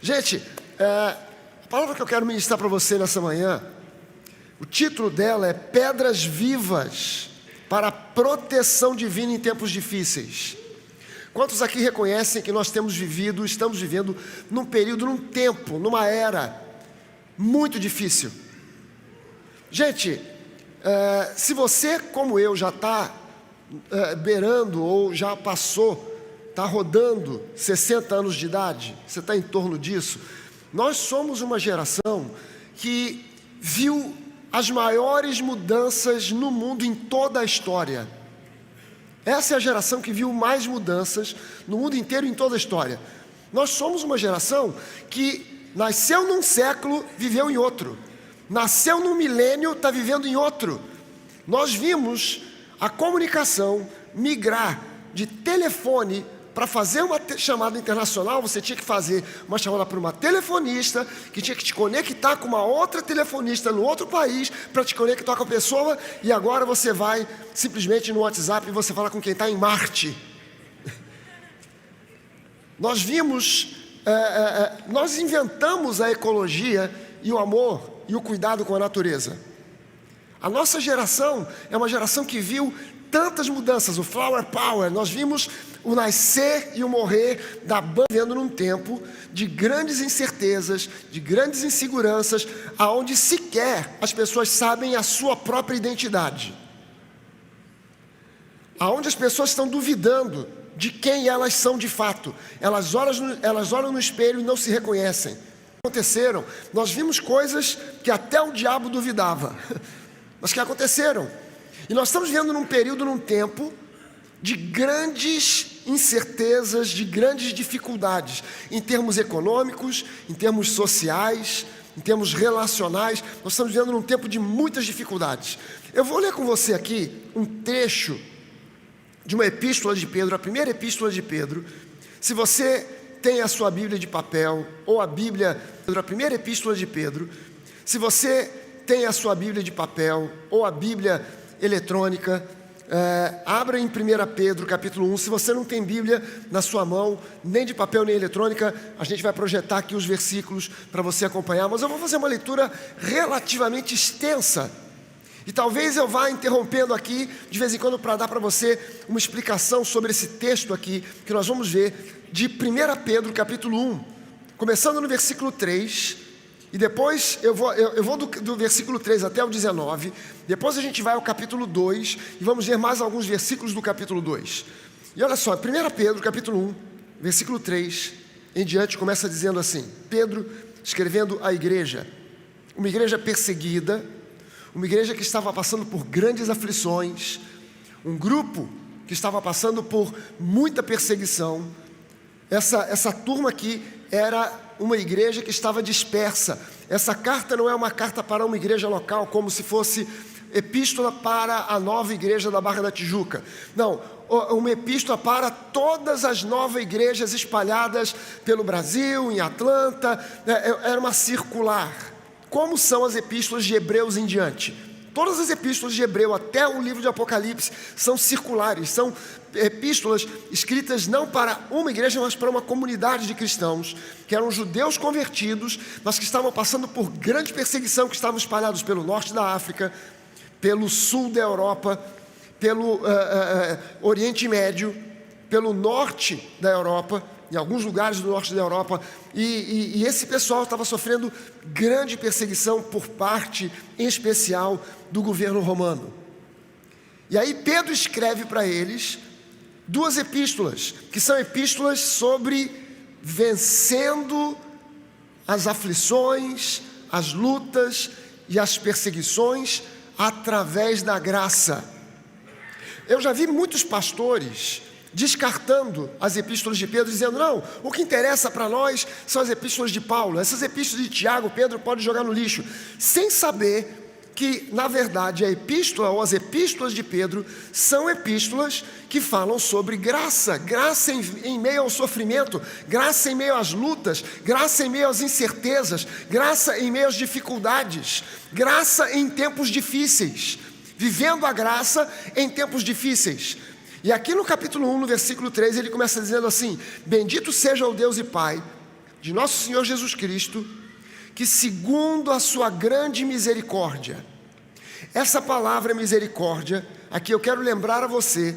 Gente, a palavra que eu quero ministrar para você nessa manhã, o título dela é Pedras Vivas para a Proteção Divina em Tempos Difíceis. Quantos aqui reconhecem que nós estamos vivendo num período, num tempo, numa era muito difícil? Gente, se você, como eu, já está beirando ou já passou, está rodando 60 anos de idade, você está em torno disso, nós somos uma geração que viu as maiores mudanças no mundo em toda a história. Essa é a geração que viu mais mudanças no mundo inteiro em toda a história. Nós somos uma geração que nasceu num século, viveu em outro. Nasceu num milênio, está vivendo em outro. Nós vimos a comunicação migrar de telefone. Para fazer uma chamada internacional, você tinha que fazer uma chamada para uma telefonista, que tinha que te conectar com uma outra telefonista no outro país, para te conectar com a pessoa, e agora você vai simplesmente no WhatsApp e você fala com quem está em Marte. Nós nós inventamos a ecologia e o amor e o cuidado com a natureza. A nossa geração é uma geração que viu tantas mudanças, o Flower Power. Nós vimos o nascer e o morrer da banda, vivendo num tempo de grandes incertezas, de grandes inseguranças, aonde sequer as pessoas sabem a sua própria identidade, aonde as pessoas estão duvidando de quem elas são de fato. Elas olham no espelho e não se reconhecem. Aconteceram, nós vimos coisas que até o diabo duvidava, mas que aconteceram. E nós estamos vivendo num período, num tempo de grandes incertezas, de grandes dificuldades, em termos econômicos, em termos sociais, em termos relacionais. Nós estamos vivendo num tempo de muitas dificuldades. Eu vou ler com você aqui um trecho de uma epístola de Pedro, a primeira epístola de Pedro. Se você tem a sua Bíblia de papel, ou a Bíblia, a primeira epístola de Pedro, se você tem a sua Bíblia de papel, ou a Bíblia eletrônica, abra em 1 Pedro capítulo 1. Se você não tem Bíblia na sua mão, nem de papel nem eletrônica, a gente vai projetar aqui os versículos para você acompanhar, mas eu vou fazer uma leitura relativamente extensa, e talvez eu vá interrompendo aqui de vez em quando para dar para você uma explicação sobre esse texto aqui, que nós vamos ver de 1 Pedro capítulo 1, começando no versículo 3, e depois eu vou do versículo 3 até o 19, depois a gente vai ao capítulo 2, e vamos ler mais alguns versículos do capítulo 2. E olha só, 1 Pedro capítulo 1, versículo 3, em diante, começa dizendo assim: Pedro escrevendo à igreja, uma igreja perseguida, uma igreja que estava passando por grandes aflições, um grupo que estava passando por muita perseguição. Essa turma aqui era uma igreja que estava dispersa. Essa carta não é uma carta para uma igreja local, como se fosse epístola para a nova igreja da Barra da Tijuca. Não, uma epístola para todas as novas igrejas espalhadas pelo Brasil, em Atlanta. Era uma circular, como são as epístolas de Hebreus em diante. Todas as epístolas de Hebreu, até o livro de Apocalipse, são circulares, são epístolas escritas não para uma igreja, mas para uma comunidade de cristãos, que eram judeus convertidos, mas que estavam passando por grande perseguição, que estavam espalhados pelo norte da África, pelo sul da Europa, pelo Oriente Médio, pelo norte da Europa, em alguns lugares do norte da Europa, e esse pessoal estava sofrendo grande perseguição por parte, em especial, do governo romano. E aí Pedro escreve para eles duas epístolas, que são epístolas sobre vencendo as aflições, as lutas e as perseguições através da graça. Eu já vi muitos pastores descartando as epístolas de Pedro, dizendo: não, o que interessa para nós são as epístolas de Paulo, essas epístolas de Tiago, Pedro pode jogar no lixo, sem saber que, na verdade, a epístola ou as epístolas de Pedro são epístolas que falam sobre graça, graça em meio ao sofrimento, graça em meio às lutas, graça em meio às incertezas, graça em meio às dificuldades, graça em tempos difíceis, vivendo a graça em tempos difíceis. E aqui no capítulo 1, no versículo 3, ele começa dizendo assim: bendito seja o Deus e Pai de nosso Senhor Jesus Cristo, que segundo a sua grande misericórdia. Essa palavra misericórdia, aqui eu quero lembrar a você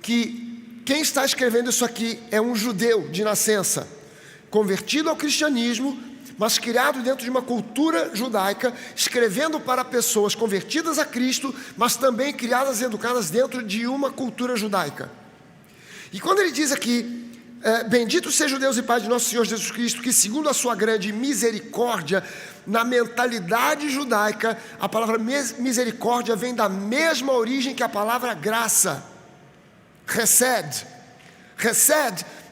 que quem está escrevendo isso aqui é um judeu de nascença, convertido ao cristianismo, mas criado dentro de uma cultura judaica, escrevendo para pessoas convertidas a Cristo, mas também criadas e educadas dentro de uma cultura judaica. E quando ele diz aqui, bendito seja o Deus e Pai de nosso Senhor Jesus Cristo, que segundo a sua grande misericórdia, na mentalidade judaica, a palavra misericórdia vem da mesma origem que a palavra graça, Hesed,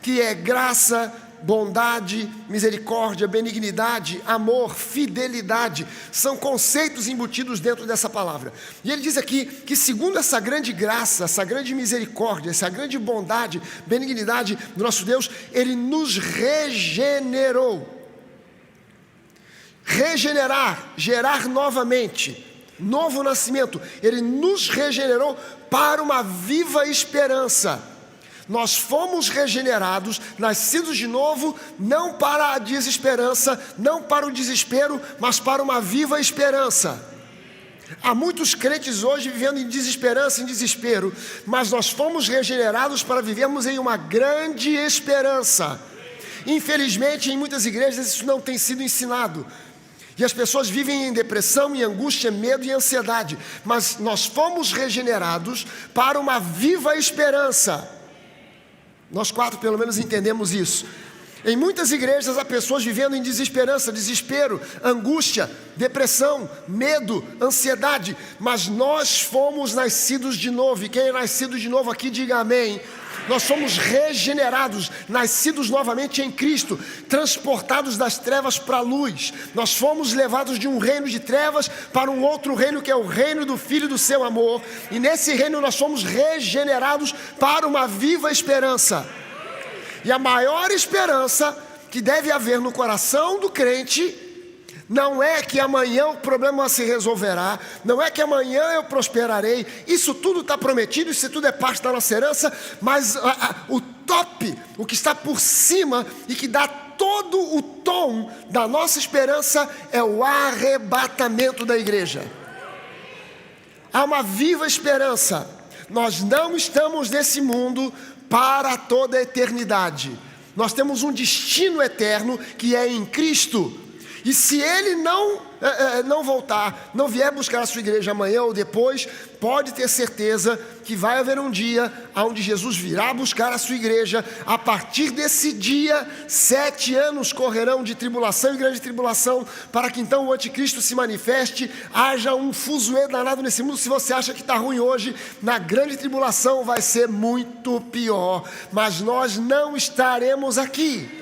que é graça, bondade, misericórdia, benignidade, amor, fidelidade, são conceitos embutidos dentro dessa palavra. E ele diz aqui que segundo essa grande graça, essa grande misericórdia, essa grande bondade, benignidade do nosso Deus, Ele nos regenerou. Regenerar, gerar novamente, novo nascimento. Ele nos regenerou para uma viva esperança. Nós fomos regenerados, nascidos de novo, não para a desesperança, não para o desespero, mas para uma viva esperança. Há muitos crentes hoje vivendo em desesperança, em desespero, mas nós fomos regenerados para vivermos em uma grande esperança. Infelizmente, em muitas igrejas isso não tem sido ensinado. E as pessoas vivem em depressão, em angústia, medo e ansiedade. Mas nós fomos regenerados para uma viva esperança. Nós 4 pelo menos entendemos isso. Em muitas igrejas há pessoas vivendo em desesperança, desespero, angústia, depressão, medo, ansiedade. Mas nós fomos nascidos de novo. E quem é nascido de novo aqui diga amém. Nós somos regenerados, nascidos novamente em Cristo, transportados das trevas para a luz. Nós fomos levados de um reino de trevas para um outro reino, que é o reino do Filho do seu amor. E nesse reino nós somos regenerados para uma viva esperança. E a maior esperança que deve haver no coração do crente não é que amanhã o problema se resolverá, não é que amanhã eu prosperarei. Isso tudo está prometido, isso tudo é parte da nossa herança, mas o top, o que está por cima e que dá todo o tom da nossa esperança é o arrebatamento da igreja. Há uma viva esperança. Nós não estamos nesse mundo para toda a eternidade. Nós temos um destino eterno que é em Cristo. E se Ele não voltar, não vier buscar a sua igreja amanhã ou depois, pode ter certeza que vai haver um dia onde Jesus virá buscar a sua igreja. A partir desse dia, 7 anos correrão de tribulação e grande tribulação, para que então o anticristo se manifeste, haja um fuzuê danado nesse mundo. Se você acha que está ruim hoje, na grande tribulação vai ser muito pior, mas nós não estaremos aqui.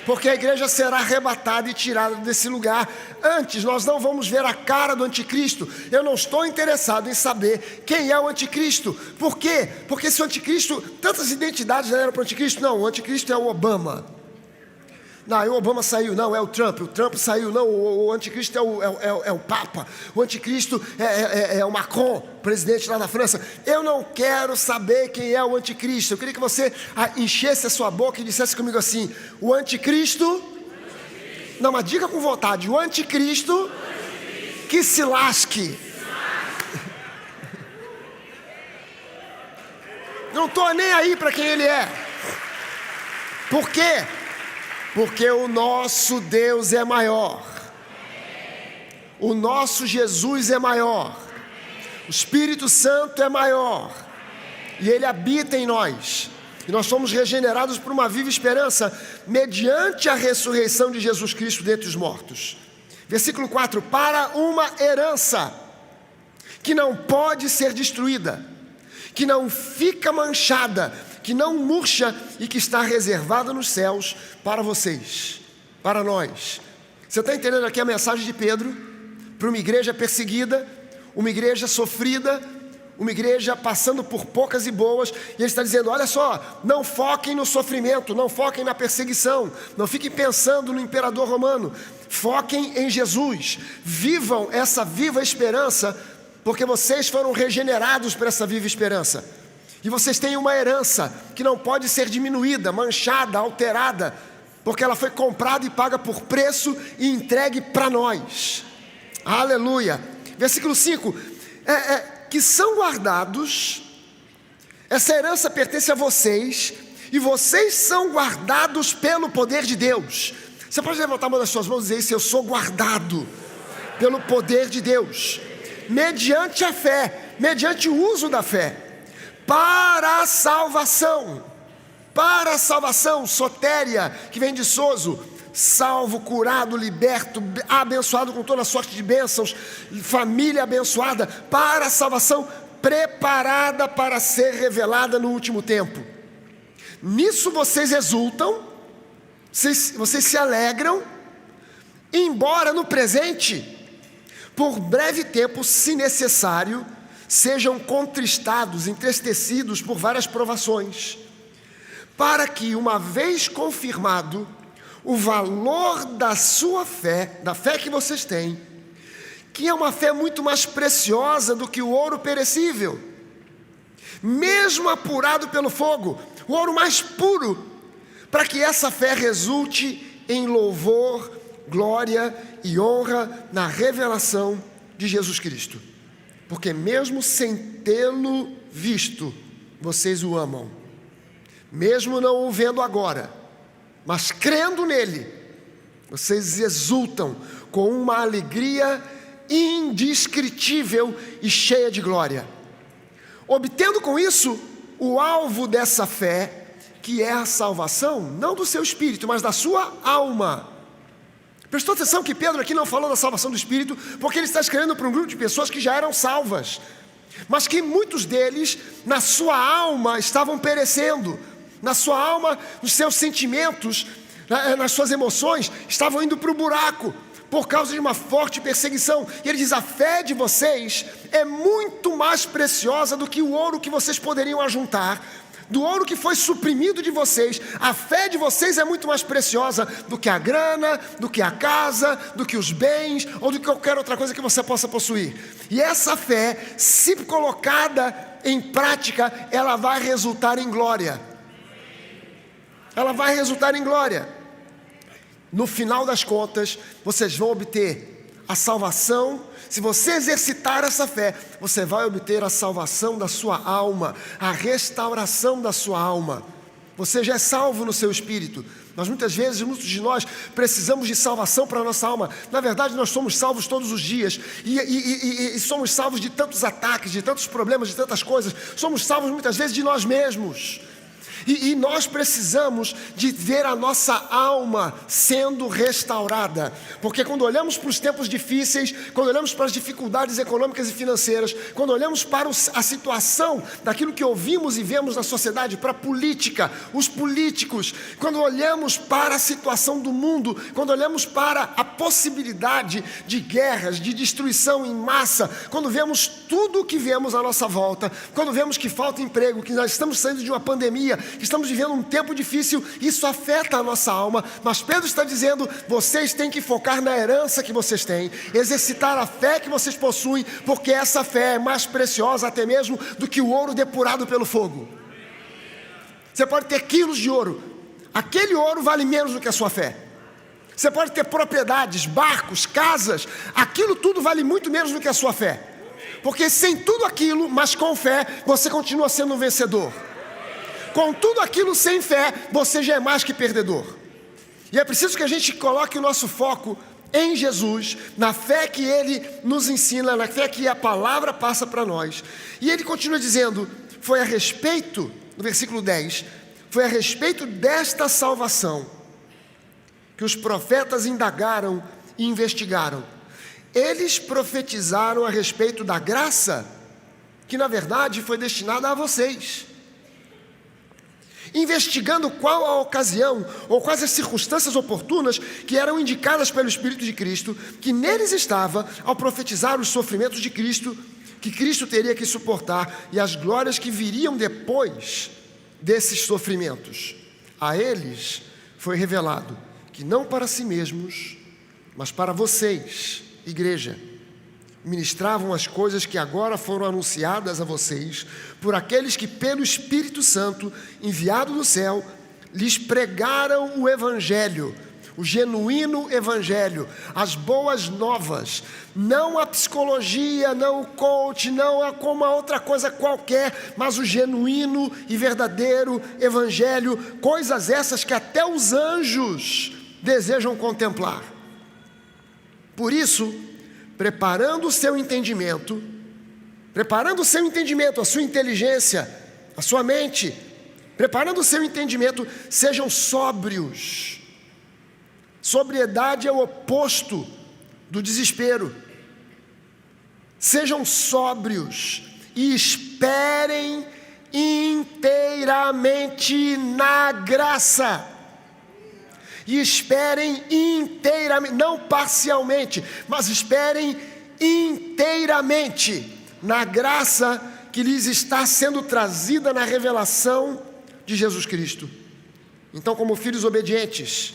Porque a igreja será arrebatada e tirada desse lugar. Antes, nós não vamos ver a cara do anticristo. Eu não estou interessado em saber quem é o anticristo. Por quê? Porque se o anticristo, tantas identidades já eram para o anticristo. Não, o anticristo é o Obama. Não, o Obama saiu. Não, é o Trump saiu. Não, o anticristo é o Papa. O anticristo é o Macron, presidente lá da França. Eu não quero saber quem é o anticristo. Eu queria que você enchesse a sua boca e dissesse comigo assim: o anticristo. Não, mas diga com vontade: o anticristo que se lasque. Não estou nem aí para quem ele é. Por quê? Porque o nosso Deus é maior. O nosso Jesus é maior. O Espírito Santo é maior. E Ele habita em nós. E nós somos regenerados por uma viva esperança, mediante a ressurreição de Jesus Cristo dentre os mortos. Versículo 4: para uma herança que não pode ser destruída, que não fica manchada, que não murcha e que está reservada nos céus para vocês, para nós. Você está entendendo aqui a mensagem de Pedro para uma igreja perseguida, uma igreja sofrida, uma igreja passando por poucas e boas, e ele está dizendo: olha só, não foquem no sofrimento, não foquem na perseguição, não fiquem pensando no imperador romano, foquem em Jesus, vivam essa viva esperança, porque vocês foram regenerados por essa viva esperança. E vocês têm uma herança que não pode ser diminuída, manchada, alterada, porque ela foi comprada e paga por preço e entregue para nós. Aleluia. Versículo 5, que são guardados, essa herança pertence a vocês, e vocês são guardados pelo poder de Deus. Você pode levantar uma das suas mãos e dizer isso: eu sou guardado pelo poder de Deus, mediante a fé, mediante o uso da fé, para a salvação, sotéria, que vem de sozo, salvo, curado, liberto, abençoado com toda sorte de bênçãos, família abençoada, para a salvação preparada para ser revelada no último tempo. Nisso vocês exultam, vocês se alegram, embora no presente, por breve tempo, se necessário, sejam contristados, entristecidos por várias provações, para que, uma vez confirmado o valor da sua fé, da fé que vocês têm, que é uma fé muito mais preciosa do que o ouro perecível, mesmo apurado pelo fogo, o ouro mais puro, para que essa fé resulte em louvor, glória e honra na revelação de Jesus Cristo. Porque mesmo sem tê-lo visto, vocês o amam. Mesmo não o vendo agora, mas crendo nele, vocês exultam com uma alegria indescritível e cheia de glória, obtendo com isso o alvo dessa fé, que é a salvação, não do seu espírito, mas da sua alma. Prestou atenção que Pedro aqui não falou da salvação do espírito, porque ele está escrevendo para um grupo de pessoas que já eram salvas, mas que muitos deles, na sua alma, estavam perecendo. Na sua alma, nos seus sentimentos, nas suas emoções, estavam indo para o buraco, por causa de uma forte perseguição. E ele diz: a fé de vocês é muito mais preciosa do que o ouro que vocês poderiam ajuntar, do ouro que foi suprimido de vocês. A fé de vocês é muito mais preciosa do que a grana, do que a casa, do que os bens, ou do que qualquer outra coisa que você possa possuir. E essa fé, se colocada em prática, ela vai resultar em glória. Ela vai resultar em glória. No final das contas, vocês vão obter a salvação. Se você exercitar essa fé, você vai obter a salvação da sua alma, a restauração da sua alma. Você já é salvo no seu espírito, mas muitas vezes, muitos de nós precisamos de salvação para a nossa alma. Na verdade, nós somos salvos todos os dias, e somos salvos de tantos ataques, de tantos problemas, de tantas coisas. Somos salvos muitas vezes de nós mesmos. E nós precisamos de ver a nossa alma sendo restaurada, porque quando olhamos para os tempos difíceis, quando olhamos para as dificuldades econômicas e financeiras, quando olhamos para a situação daquilo que ouvimos e vemos na sociedade, para a política, os políticos, quando olhamos para a situação do mundo, quando olhamos para a possibilidade de guerras, de destruição em massa, quando vemos tudo o que vemos à nossa volta, quando vemos que falta emprego, que nós estamos saindo de uma pandemia, que estamos vivendo um tempo difícil, isso afeta a nossa alma. Mas Pedro está dizendo: vocês têm que focar na herança que vocês têm, exercitar a fé que vocês possuem, porque essa fé é mais preciosa até mesmo do que o ouro depurado pelo fogo. Você pode ter quilos de ouro, aquele ouro vale menos do que a sua fé. Você pode ter propriedades, barcos, casas, aquilo tudo vale muito menos do que a sua fé, porque sem tudo aquilo, mas com fé, você continua sendo um vencedor. Com tudo aquilo sem fé, você já é mais que perdedor. E é preciso que a gente coloque o nosso foco em Jesus, na fé que Ele nos ensina, na fé que a palavra passa para nós. E ele continua dizendo: foi a respeito, no versículo 10, foi a respeito desta salvação que os profetas indagaram e investigaram. Eles profetizaram a respeito da graça que na verdade foi destinada a vocês, investigando qual a ocasião ou quais as circunstâncias oportunas que eram indicadas pelo Espírito de Cristo, que neles estava ao profetizar os sofrimentos de Cristo, que Cristo teria que suportar, e as glórias que viriam depois desses sofrimentos. A eles foi revelado que não para si mesmos, mas para vocês, igreja, ministravam as coisas que agora foram anunciadas a vocês por aqueles que pelo Espírito Santo, enviado do céu, lhes pregaram o Evangelho, o genuíno Evangelho, as boas novas, não a psicologia, não o coach, não a como a outra coisa qualquer, mas o genuíno e verdadeiro Evangelho, coisas essas que até os anjos desejam contemplar. Por isso, preparando o seu entendimento, a sua inteligência, a sua mente, preparando o seu entendimento, sejam sóbrios. Sobriedade é o oposto do desespero. Sejam sóbrios e esperem inteiramente na graça. E esperem inteiramente, não parcialmente, mas esperem inteiramente na graça que lhes está sendo trazida na revelação de Jesus Cristo. Então, como filhos obedientes,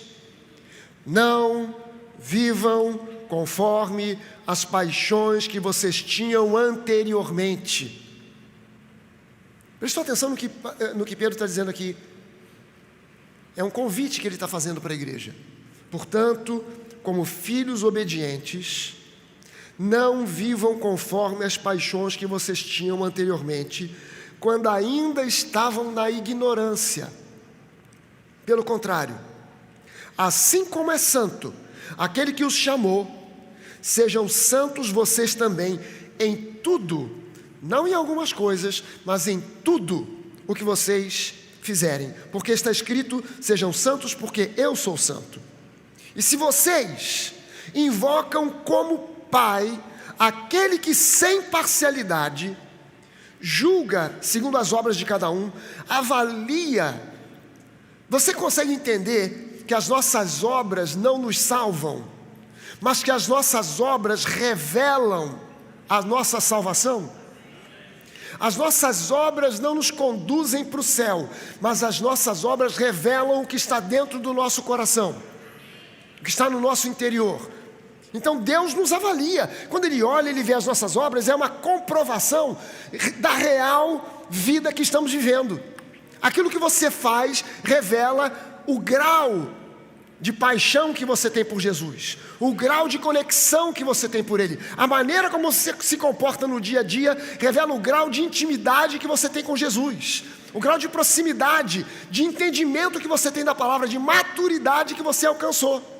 não vivam conforme as paixões que vocês tinham anteriormente. Prestou atenção no que Pedro está dizendo aqui. É um convite que ele está fazendo para a igreja. Portanto, como filhos obedientes, não vivam conforme as paixões que vocês tinham anteriormente, quando ainda estavam na ignorância. Pelo contrário, assim como é santo aquele que os chamou, sejam santos vocês também em tudo, não em algumas coisas, mas em tudo o que vocês fizerem, porque está escrito: sejam santos porque eu sou santo. E se vocês invocam como Pai aquele que sem parcialidade julga segundo as obras de cada um, avalia, você consegue entender que as nossas obras não nos salvam, mas que as nossas obras revelam a nossa salvação? As nossas obras não nos conduzem para o céu, mas as nossas obras revelam o que está dentro do nosso coração, o que está no nosso interior. Então Deus nos avalia. Quando Ele olha, Ele vê as nossas obras, é uma comprovação da real vida que estamos vivendo. Aquilo que você faz revela o grau de paixão que você tem por Jesus, o grau de conexão que você tem por Ele, a maneira como você se comporta no dia a dia revela o grau de intimidade que você tem com Jesus, o grau de proximidade, de entendimento que você tem da palavra, de maturidade que você alcançou.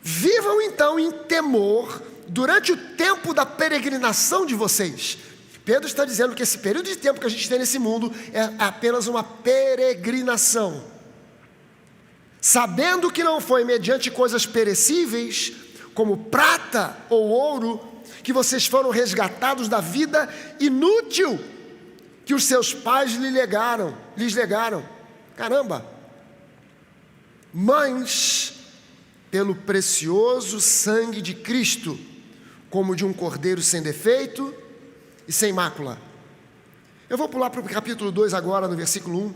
Vivam então em temor durante o tempo da peregrinação de vocês. Pedro está dizendo que esse período de tempo que a gente tem nesse mundo é apenas uma peregrinação, sabendo que não foi mediante coisas perecíveis, como prata ou ouro, que vocês foram resgatados da vida inútil que os seus pais lhes legaram. Caramba! Mas pelo precioso sangue de Cristo, como de um cordeiro sem defeito e sem mácula. Eu vou pular para o capítulo 2 agora, no versículo 1.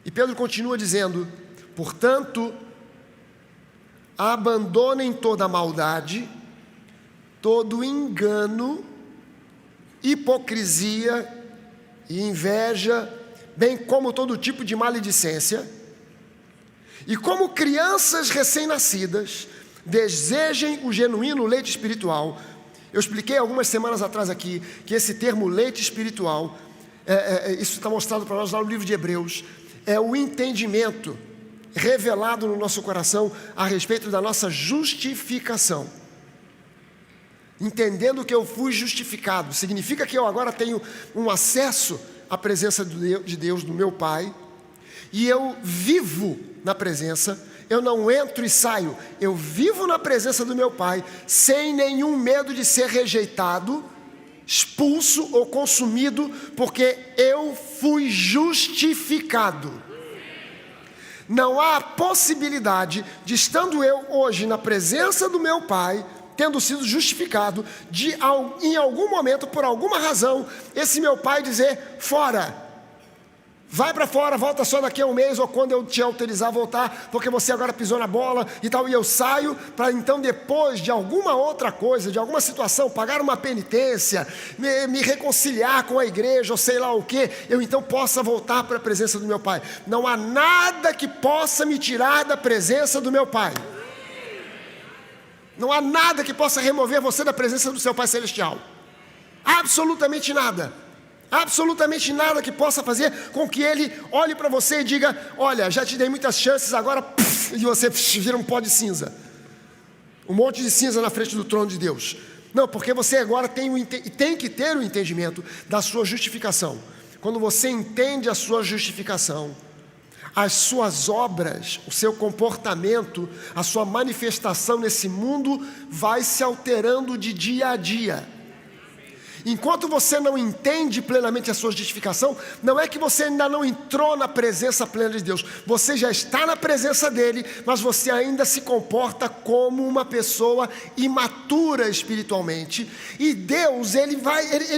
E Pedro continua dizendo: portanto, abandonem toda maldade, todo engano, hipocrisia e inveja, bem como todo tipo de maledicência. E como crianças recém-nascidas, desejem o genuíno leite espiritual. Eu expliquei algumas semanas atrás aqui que esse termo leite espiritual, isso está mostrado para nós lá no livro de Hebreus, é o entendimento revelado no nosso coração a respeito da nossa justificação. Entendendo que eu fui justificado, significa que eu agora tenho um acesso à presença de Deus, do meu Pai, e eu vivo na presença. Eu não entro e saio, eu vivo na presença do meu Pai, sem nenhum medo de ser rejeitado, expulso ou consumido, porque eu fui justificado. Não há possibilidade de, estando eu hoje na presença do meu Pai, tendo sido justificado, de em algum momento, por alguma razão, esse meu Pai dizer: fora, Vai para fora, volta só daqui a um mês, ou quando eu te autorizar a voltar, porque você agora pisou na bola e tal, e eu saio, para então depois de alguma outra coisa, de alguma situação, pagar uma penitência, me reconciliar com a igreja, ou sei lá o que, eu então possa voltar para a presença do meu Pai. Não há nada que possa me tirar da presença do meu Pai. Não há nada que possa remover você da presença do seu Pai Celestial. Absolutamente nada. Absolutamente nada que possa fazer com que Ele olhe para você e diga: olha, já te dei muitas chances, agora e você vira um pó de cinza, um monte de cinza na frente do trono de Deus. Não, porque você agora tem que ter o entendimento da sua justificação. Quando você entende a sua justificação, as suas obras, o seu comportamento, a sua manifestação nesse mundo vai se alterando de dia a dia. Enquanto você não entende plenamente a sua justificação, não é que você ainda não entrou na presença plena de Deus. Você já está na presença dEle, mas você ainda se comporta como uma pessoa imatura espiritualmente. E Deus, Ele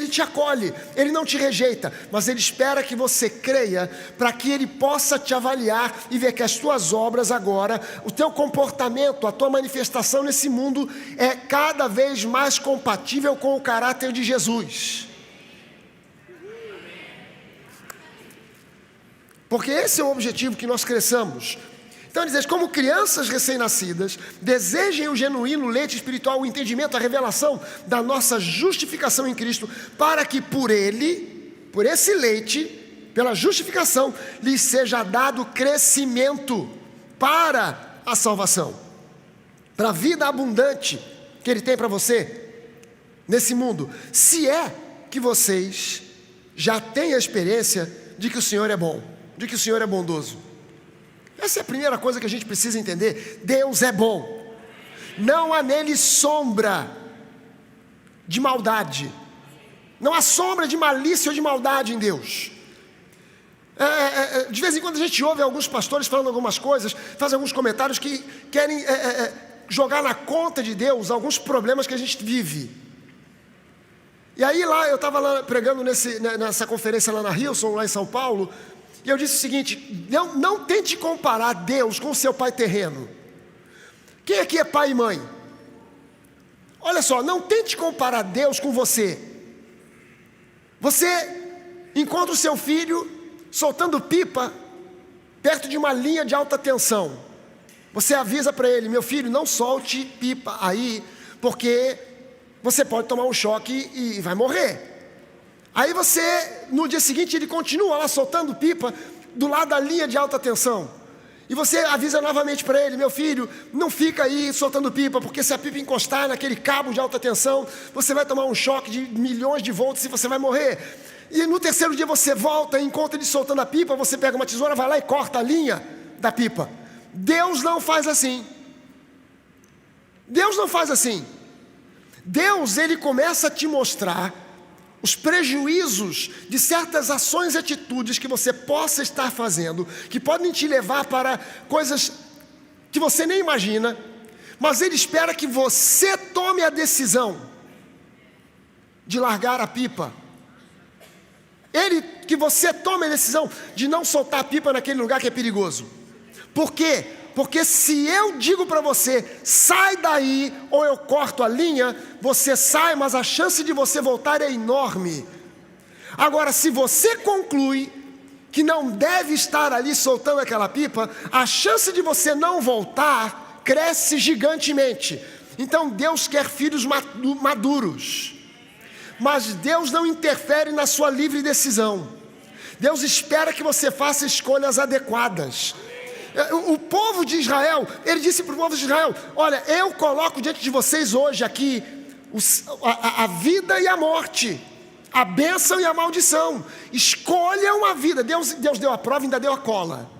te acolhe, Ele não te rejeita, mas Ele espera que você creia, para que Ele possa te avaliar e ver que as tuas obras agora, o teu comportamento, a tua manifestação nesse mundo é cada vez mais compatível com o caráter de Jesus. Porque esse é o objetivo, que nós cresçamos. Então ele diz: como crianças recém-nascidas, desejem o genuíno leite espiritual, o entendimento, a revelação da nossa justificação em Cristo, para que por ele, por esse leite, pela justificação, lhes seja dado crescimento para a salvação, para a vida abundante que Ele tem para você nesse mundo, se é que vocês já têm a experiência de que o Senhor é bom, de que o Senhor é bondoso. Essa é a primeira coisa que a gente precisa entender. Deus é bom, não há nele sombra de maldade, não há sombra de malícia ou de maldade em Deus. De vez em quando a gente ouve alguns pastores falando algumas coisas, fazem alguns comentários que querem jogar na conta de Deus alguns problemas que a gente vive. E aí lá, eu estava lá pregando nessa conferência lá na Hilson, lá em São Paulo, e eu disse o seguinte: não tente comparar Deus com o seu pai terreno. Quem aqui é pai e mãe? Olha só, não tente comparar Deus com você. Você encontra o seu filho soltando pipa perto de uma linha de alta tensão. Você avisa para ele: meu filho, não solte pipa aí, porque você pode tomar um choque e vai morrer. Aí no dia seguinte, ele continua lá soltando pipa do lado da linha de alta tensão. E você avisa novamente para ele: meu filho, não fica aí soltando pipa, porque se a pipa encostar naquele cabo de alta tensão, você vai tomar um choque de milhões de volts e você vai morrer. E no terceiro dia você volta e encontra ele soltando a pipa, você pega uma tesoura, vai lá e corta a linha da pipa. Deus não faz assim. Deus não faz assim. Deus, Ele começa a te mostrar os prejuízos de certas ações e atitudes que você possa estar fazendo, que podem te levar para coisas que você nem imagina, mas Ele espera que você tome a de largar a pipa. Que você tome a decisão de não soltar a pipa naquele lugar que é perigoso. Por quê? Porque se eu digo para você: sai daí, ou eu corto a linha, você sai, mas a chance de você voltar é enorme. Agora, se você conclui que não deve estar ali soltando aquela pipa, a chance de você não voltar cresce gigantemente. Então Deus quer filhos maduros, mas Deus não interfere na sua livre decisão. Deus espera que você faça escolhas adequadas. O povo de Israel, Ele disse para o povo de Israel: olha, eu coloco diante de vocês hoje aqui a vida e a morte, a bênção e a maldição. Escolham a vida. Deus deu a prova e ainda deu a cola.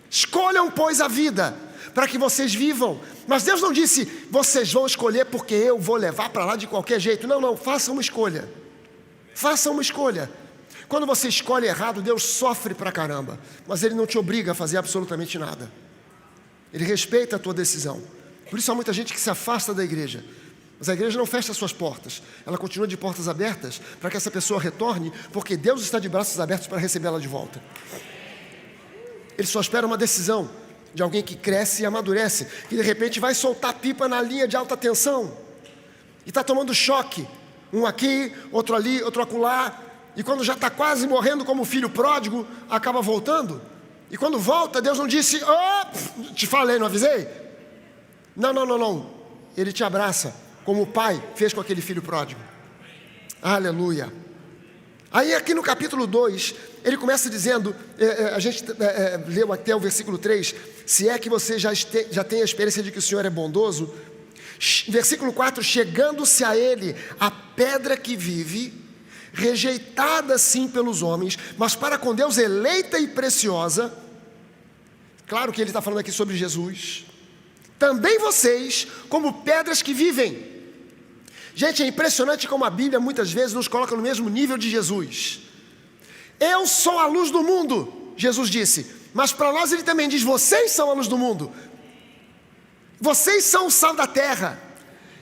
Escolham, pois, a vida, para que vocês vivam. Mas Deus não disse: vocês vão escolher porque eu vou levar para lá de qualquer jeito. Não, façam uma escolha. Façam uma escolha. Quando você escolhe errado, Deus sofre pra caramba, mas Ele não te obriga a fazer absolutamente nada. Ele respeita a tua decisão. Por isso há muita gente que se afasta da igreja, Mas a igreja não fecha suas portas, ela continua de portas abertas para que essa pessoa retorne, porque Deus está de braços abertos para recebê-la de volta. Ele só espera uma decisão de alguém que cresce e amadurece, que de repente vai soltar pipa na linha de alta tensão, e está tomando choque, um aqui, outro ali, outro acolá, e quando já está quase morrendo como filho pródigo, acaba voltando, e quando volta, Deus não disse, te falei, não avisei? Não, Ele te abraça, como o pai fez com aquele filho pródigo. Aleluia. Aí aqui no capítulo 2, ele começa dizendo, a gente leu até o versículo 3, se é que você já tem a experiência de que o Senhor é bondoso. Versículo 4, chegando-se a ele a pedra que vive, rejeitada sim pelos homens, mas para com Deus eleita e preciosa. Claro que ele está falando aqui sobre Jesus. Também vocês, como pedras que vivem. Gente, é impressionante como a Bíblia muitas vezes nos coloca no mesmo nível de Jesus. Eu sou a luz do mundo, Jesus disse, mas para nós ele também diz, vocês são a luz do mundo. Vocês são o sal da terra.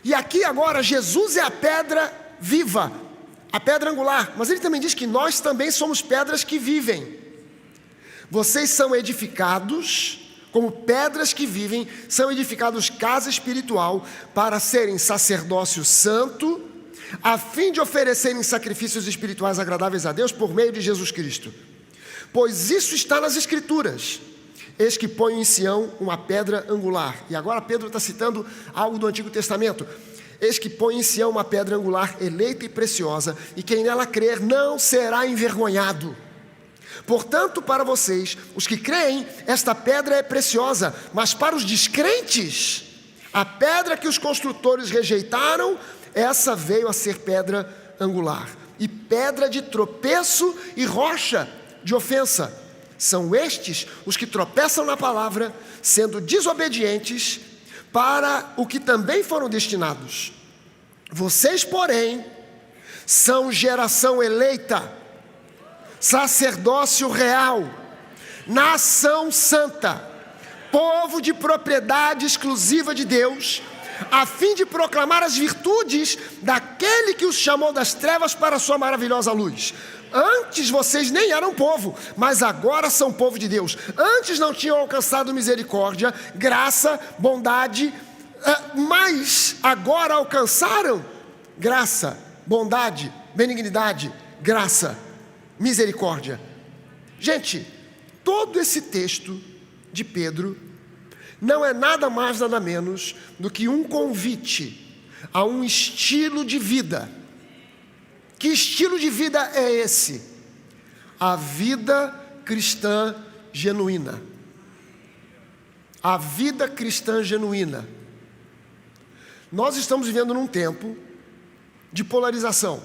E aqui agora Jesus é a pedra viva, a pedra angular, mas ele também diz que nós também somos pedras que vivem. Vocês são edificados, como pedras que vivem, são edificados casa espiritual para serem sacerdócio santo, a fim de oferecerem sacrifícios espirituais agradáveis a Deus por meio de Jesus Cristo. Pois isso está nas Escrituras. Eis que ponho em Sião uma pedra angular. E agora Pedro está citando algo do Antigo Testamento. Eis que põe em Sião uma pedra angular, eleita e preciosa, e quem nela crer não será envergonhado. Portanto, para vocês, os que creem, esta pedra é preciosa, mas para os descrentes, a pedra que os construtores rejeitaram, essa veio a ser pedra angular, e pedra de tropeço e rocha de ofensa. São estes os que tropeçam na palavra, sendo desobedientes para o que também foram destinados. Vocês, porém, são geração eleita, sacerdócio real, nação santa, povo de propriedade exclusiva de Deus, a fim de proclamar as virtudes daquele que os chamou das trevas para a sua maravilhosa luz. Antes vocês nem eram povo, mas agora são povo de Deus. Antes não tinham alcançado misericórdia, graça, bondade, mas agora alcançaram graça, bondade, benignidade, graça, misericórdia. Gente, todo esse texto de Pedro não é nada mais, nada menos do que um convite a um estilo de vida. Que estilo de vida é esse? A vida cristã genuína. A vida cristã genuína. Nós estamos vivendo num tempo de polarização,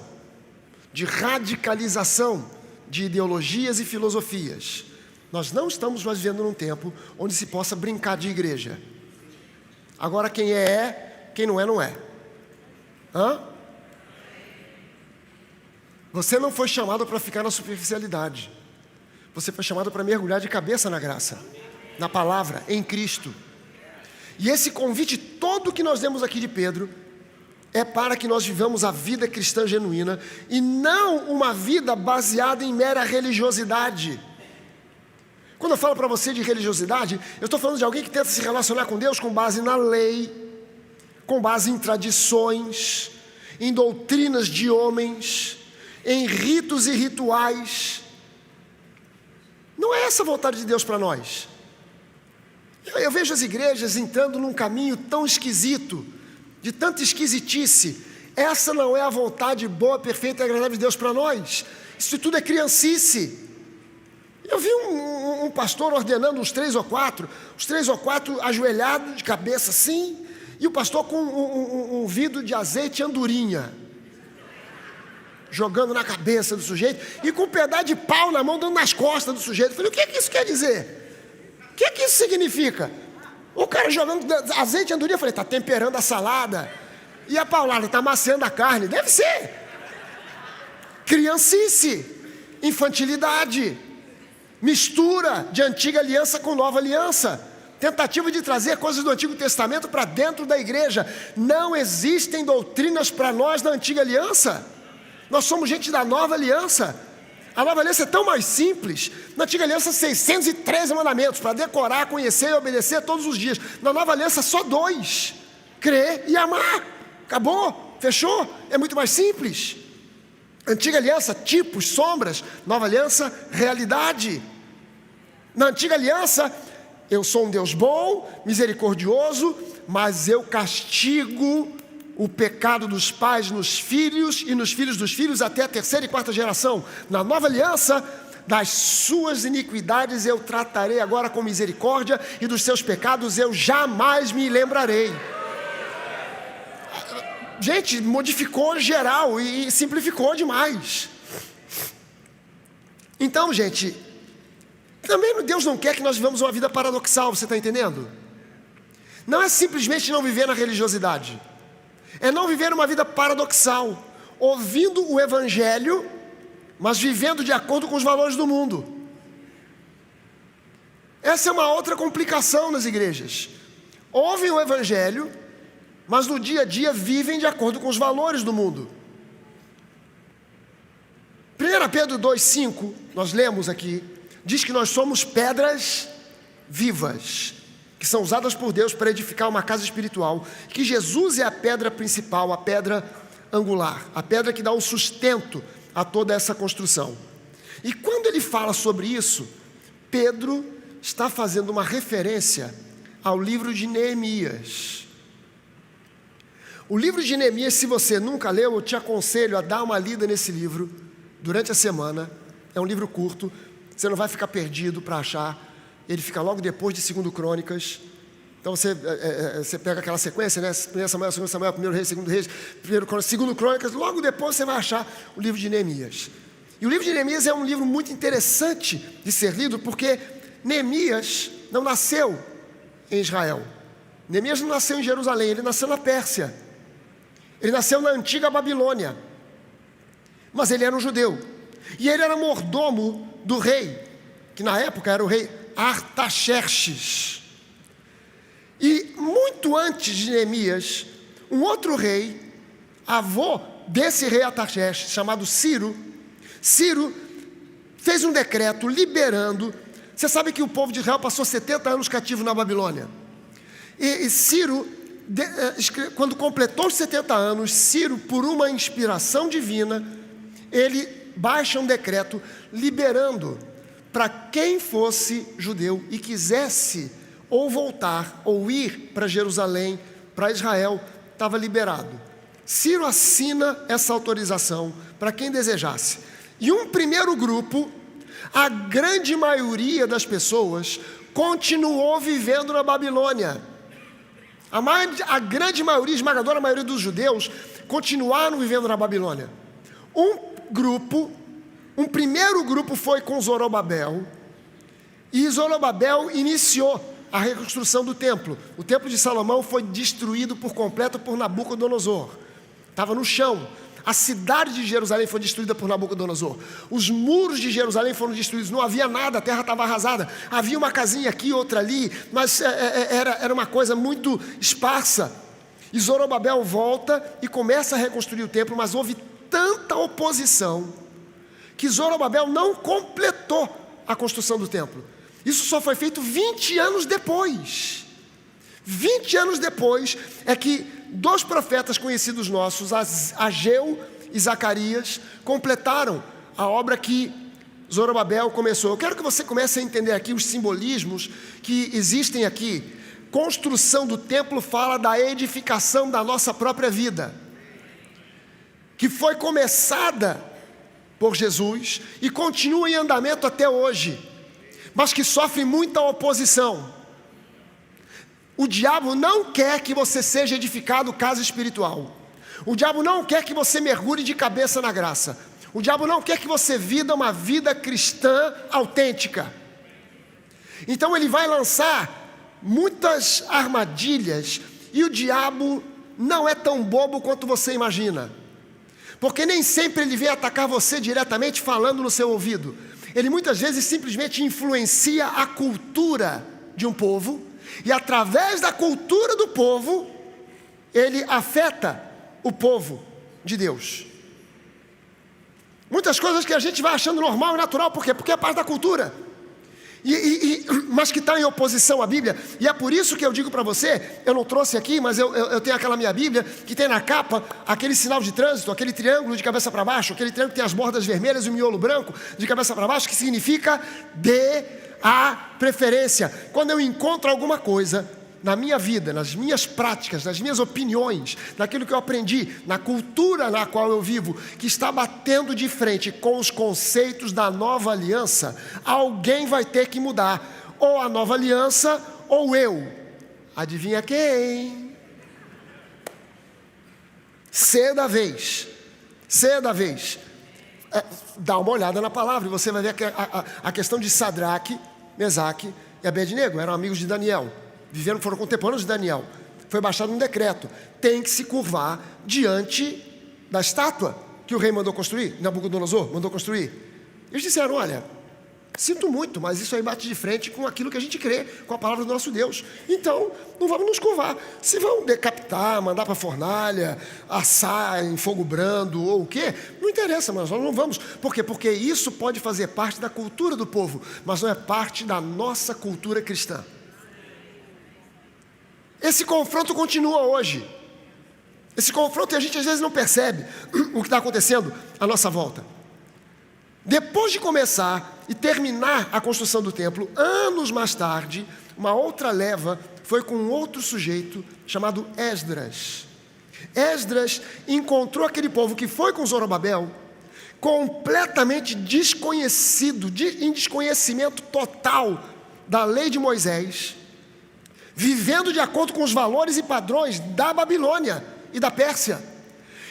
de radicalização de ideologias e filosofias. Nós não estamos mais vivendo num tempo onde se possa brincar de igreja. Agora quem é, quem não é, não é. Você não foi chamado para ficar na superficialidade. Você foi chamado para mergulhar de cabeça na graça, na palavra, em Cristo. E esse convite todo que nós demos aqui de Pedro é para que nós vivamos a vida cristã genuína e não uma vida baseada em mera religiosidade. Quando eu falo para você de religiosidade, eu estou falando de alguém que tenta se relacionar com Deus com base na lei, com base em tradições, em doutrinas de homens, em ritos e rituais. Não é essa a vontade de Deus para nós. Eu vejo as igrejas entrando num caminho tão esquisito, de tanta esquisitice. Essa não é a vontade boa, perfeita e agradável de Deus para nós. Isso tudo é criancice. Eu vi um pastor ordenando os três ou quatro ajoelhados de cabeça assim, e o pastor com um vidro de azeite andorinha, jogando na cabeça do sujeito, e com um pedaço de pau na mão, dando nas costas do sujeito. Eu falei, o que é que isso quer dizer? O que é que isso significa? O cara jogando azeite e andorinha, eu falei, está temperando a salada, e a paulada está amaciando a carne. Deve ser criancice, infantilidade, mistura de antiga aliança com nova aliança. tentativa de trazer coisas do Antigo Testamento para dentro da igreja. Não existem doutrinas para nós da Antiga Aliança. Nós somos gente da Nova Aliança. A Nova Aliança é tão mais simples. Na Antiga Aliança, 613 mandamentos para decorar, conhecer e obedecer todos os dias. Na Nova Aliança, só 2: crer e amar. Acabou, fechou, é muito mais simples. Antiga Aliança, tipos, sombras. Nova Aliança, realidade. Na Antiga Aliança, eu sou um Deus bom, misericordioso, mas eu castigo o pecado dos pais nos filhos e nos filhos dos filhos até a 3ª e 4ª geração. Na Nova Aliança, das suas iniquidades eu tratarei agora com misericórdia, e dos seus pecados eu jamais me lembrarei. Gente, modificou geral e simplificou demais. Então, gente, também Deus não quer que nós vivamos uma vida paradoxal, você está entendendo? Não é simplesmente não viver na religiosidade, é não viver uma vida paradoxal, ouvindo o Evangelho, mas vivendo de acordo com os valores do mundo. Essa é uma outra complicação nas igrejas. Ouvem o Evangelho, mas no dia a dia vivem de acordo com os valores do mundo. 1 Pedro 2,5, nós lemos aqui, diz que nós somos pedras vivas, que são usadas por Deus para edificar uma casa espiritual, que Jesus é a pedra principal, a pedra angular, a pedra que dá o sustento a toda essa construção. E quando ele fala sobre isso, Pedro está fazendo uma referência ao livro de Neemias. O livro de Neemias, se você nunca leu, eu te aconselho a dar uma lida nesse livro durante a semana. É um livro curto, você não vai ficar perdido para achar. Ele fica logo depois de 2 Crônicas. Então você pega aquela sequência, né? 1 Samuel, 2 Samuel, 1 Reis, 2 Reis, 1 Crônicas, 2 Crônicas. Logo depois você vai achar o livro de Neemias. E o livro de Neemias é um livro muito interessante de ser lido, porque Neemias não nasceu em Israel. Neemias não nasceu em Jerusalém, ele nasceu na Pérsia. Ele nasceu na antiga Babilônia. Mas ele era um judeu. E ele era mordomo do rei, que na época era o rei Artaxerxes. E muito antes de Neemias, um outro rei, avô desse rei Artaxerxes, chamado Ciro, fez um decreto liberando. Você sabe que o povo de Israel passou 70 anos cativo na Babilônia. E Ciro, quando completou os 70 anos, Ciro, por uma inspiração divina, ele baixa um decreto liberando para quem fosse judeu e quisesse ou voltar ou ir para Jerusalém, para Israel, estava liberado. Ciro assina essa autorização para quem desejasse. E um primeiro grupo, a grande maioria das pessoas, continuou vivendo na Babilônia. A grande maioria, esmagadora maioria dos judeus, continuaram vivendo na Babilônia. Um primeiro grupo foi com Zorobabel, e Zorobabel iniciou a reconstrução do templo. O templo de Salomão foi destruído por completo por Nabucodonosor. Estava no chão. A cidade de Jerusalém foi destruída por Nabucodonosor. Os muros de Jerusalém foram destruídos. Não havia nada, a terra estava arrasada. Havia uma casinha aqui, outra ali, mas era uma coisa muito esparsa. E Zorobabel volta e começa a reconstruir o templo, mas houve tanta oposição que Zorobabel não completou a construção do templo. Isso só foi feito 20 anos depois. 20 anos depois é que 2 profetas conhecidos nossos, Ageu e Zacarias, completaram a obra que Zorobabel começou. Eu quero que você comece a entender aqui os simbolismos que existem aqui. Construção do templo fala da edificação da nossa própria vida, que foi começada por Jesus e continua em andamento até hoje, mas que sofre muita oposição. O diabo não quer que você seja edificado casa espiritual. O diabo não quer que você mergulhe de cabeça na graça. O diabo não quer que você viva uma vida cristã autêntica. Então ele vai lançar muitas armadilhas, e o diabo não é tão bobo quanto você imagina. Porque nem sempre ele vem atacar você diretamente falando no seu ouvido. Ele muitas vezes simplesmente influencia a cultura de um povo, e através da cultura do povo, ele afeta o povo de Deus. Muitas coisas que a gente vai achando normal e natural, por quê? Porque é parte da cultura. Mas que está em oposição à Bíblia. E é por isso que eu digo para você, eu não trouxe aqui, mas eu tenho aquela minha Bíblia, que tem na capa aquele sinal de trânsito, aquele triângulo de cabeça para baixo, aquele triângulo que tem as bordas vermelhas e o miolo branco de cabeça para baixo, que significa dê a preferência. Quando eu encontro alguma coisa na minha vida, nas minhas práticas, nas minhas opiniões, naquilo que eu aprendi, na cultura na qual eu vivo, que está batendo de frente com os conceitos da nova aliança, alguém vai ter que mudar, ou a nova aliança, ou eu. Adivinha quem? C da vez. Dá uma olhada na palavra e você vai ver a questão de Sadraque, Mesaque e Abednego, eram amigos de Daniel. Foram contemporâneos de Daniel. Foi baixado um decreto: tem que se curvar diante da estátua que o rei mandou construir, Nabucodonosor mandou construir. Eles disseram: olha, sinto muito, mas isso aí bate de frente com aquilo que a gente crê, com a palavra do nosso Deus. Então, não vamos nos curvar. Se vão decapitar, mandar para a fornalha, assar em fogo brando ou o quê, não interessa, mas nós não vamos. Por quê? Porque isso pode fazer parte da cultura do povo, mas não é parte da nossa cultura cristã. Esse confronto continua hoje. Esse confronto, a gente às vezes não percebe o que está acontecendo à nossa volta. Depois de começar e terminar a construção do templo, anos mais tarde, uma outra leva foi com um outro sujeito chamado Esdras. Esdras encontrou aquele povo que foi com Zorobabel, completamente desconhecido, em desconhecimento total da lei de Moisés, vivendo de acordo com os valores e padrões da Babilônia e da Pérsia.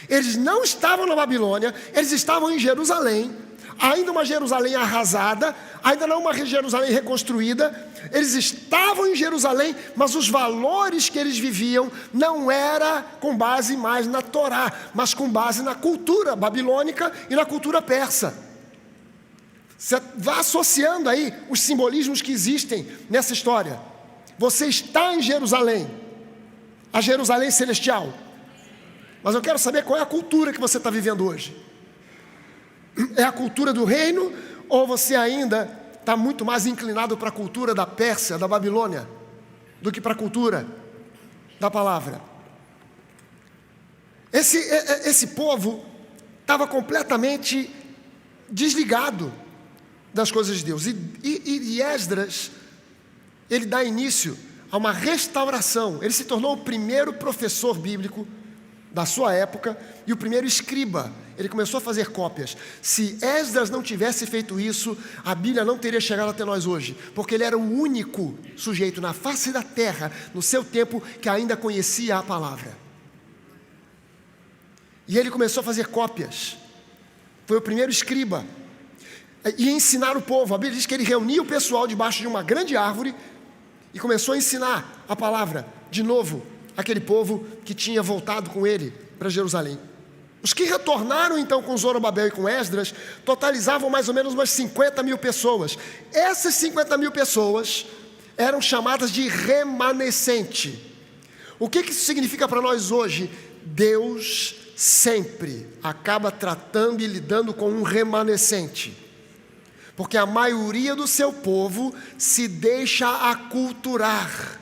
Eles não estavam na Babilônia, eles estavam em Jerusalém, ainda uma Jerusalém arrasada, ainda não uma Jerusalém reconstruída. Eles estavam em Jerusalém, mas os valores que eles viviam não era com base mais na Torá, mas com base na cultura babilônica e na cultura persa. Você vai associando aí os simbolismos que existem nessa história. Você está em Jerusalém, a Jerusalém celestial, mas eu quero saber qual é a cultura que você está vivendo hoje. É a cultura do reino, ou você ainda está muito mais inclinado para a cultura da Pérsia, da Babilônia, do que para a cultura da palavra? Esse povo estava completamente desligado das coisas de Deus. E Esdras, ele dá início a uma restauração. Ele se tornou o primeiro professor bíblico da sua época e o primeiro escriba. Ele começou a fazer cópias. Se Esdras não tivesse feito isso, a Bíblia não teria chegado até nós hoje, porque ele era o único sujeito na face da terra, no seu tempo, que ainda conhecia a palavra. E ele começou a fazer cópias. Foi o primeiro escriba. E ensinar o povo. A Bíblia diz que ele reunia o pessoal debaixo de uma grande árvore e começou a ensinar a palavra de novo àquele povo que tinha voltado com ele para Jerusalém. Os que retornaram então com Zorobabel e com Esdras totalizavam mais ou menos umas 50 mil pessoas. Essas 50 mil pessoas eram chamadas de remanescente. O que isso significa para nós hoje? Deus sempre acaba tratando e lidando com um remanescente, porque a maioria do seu povo se deixa aculturar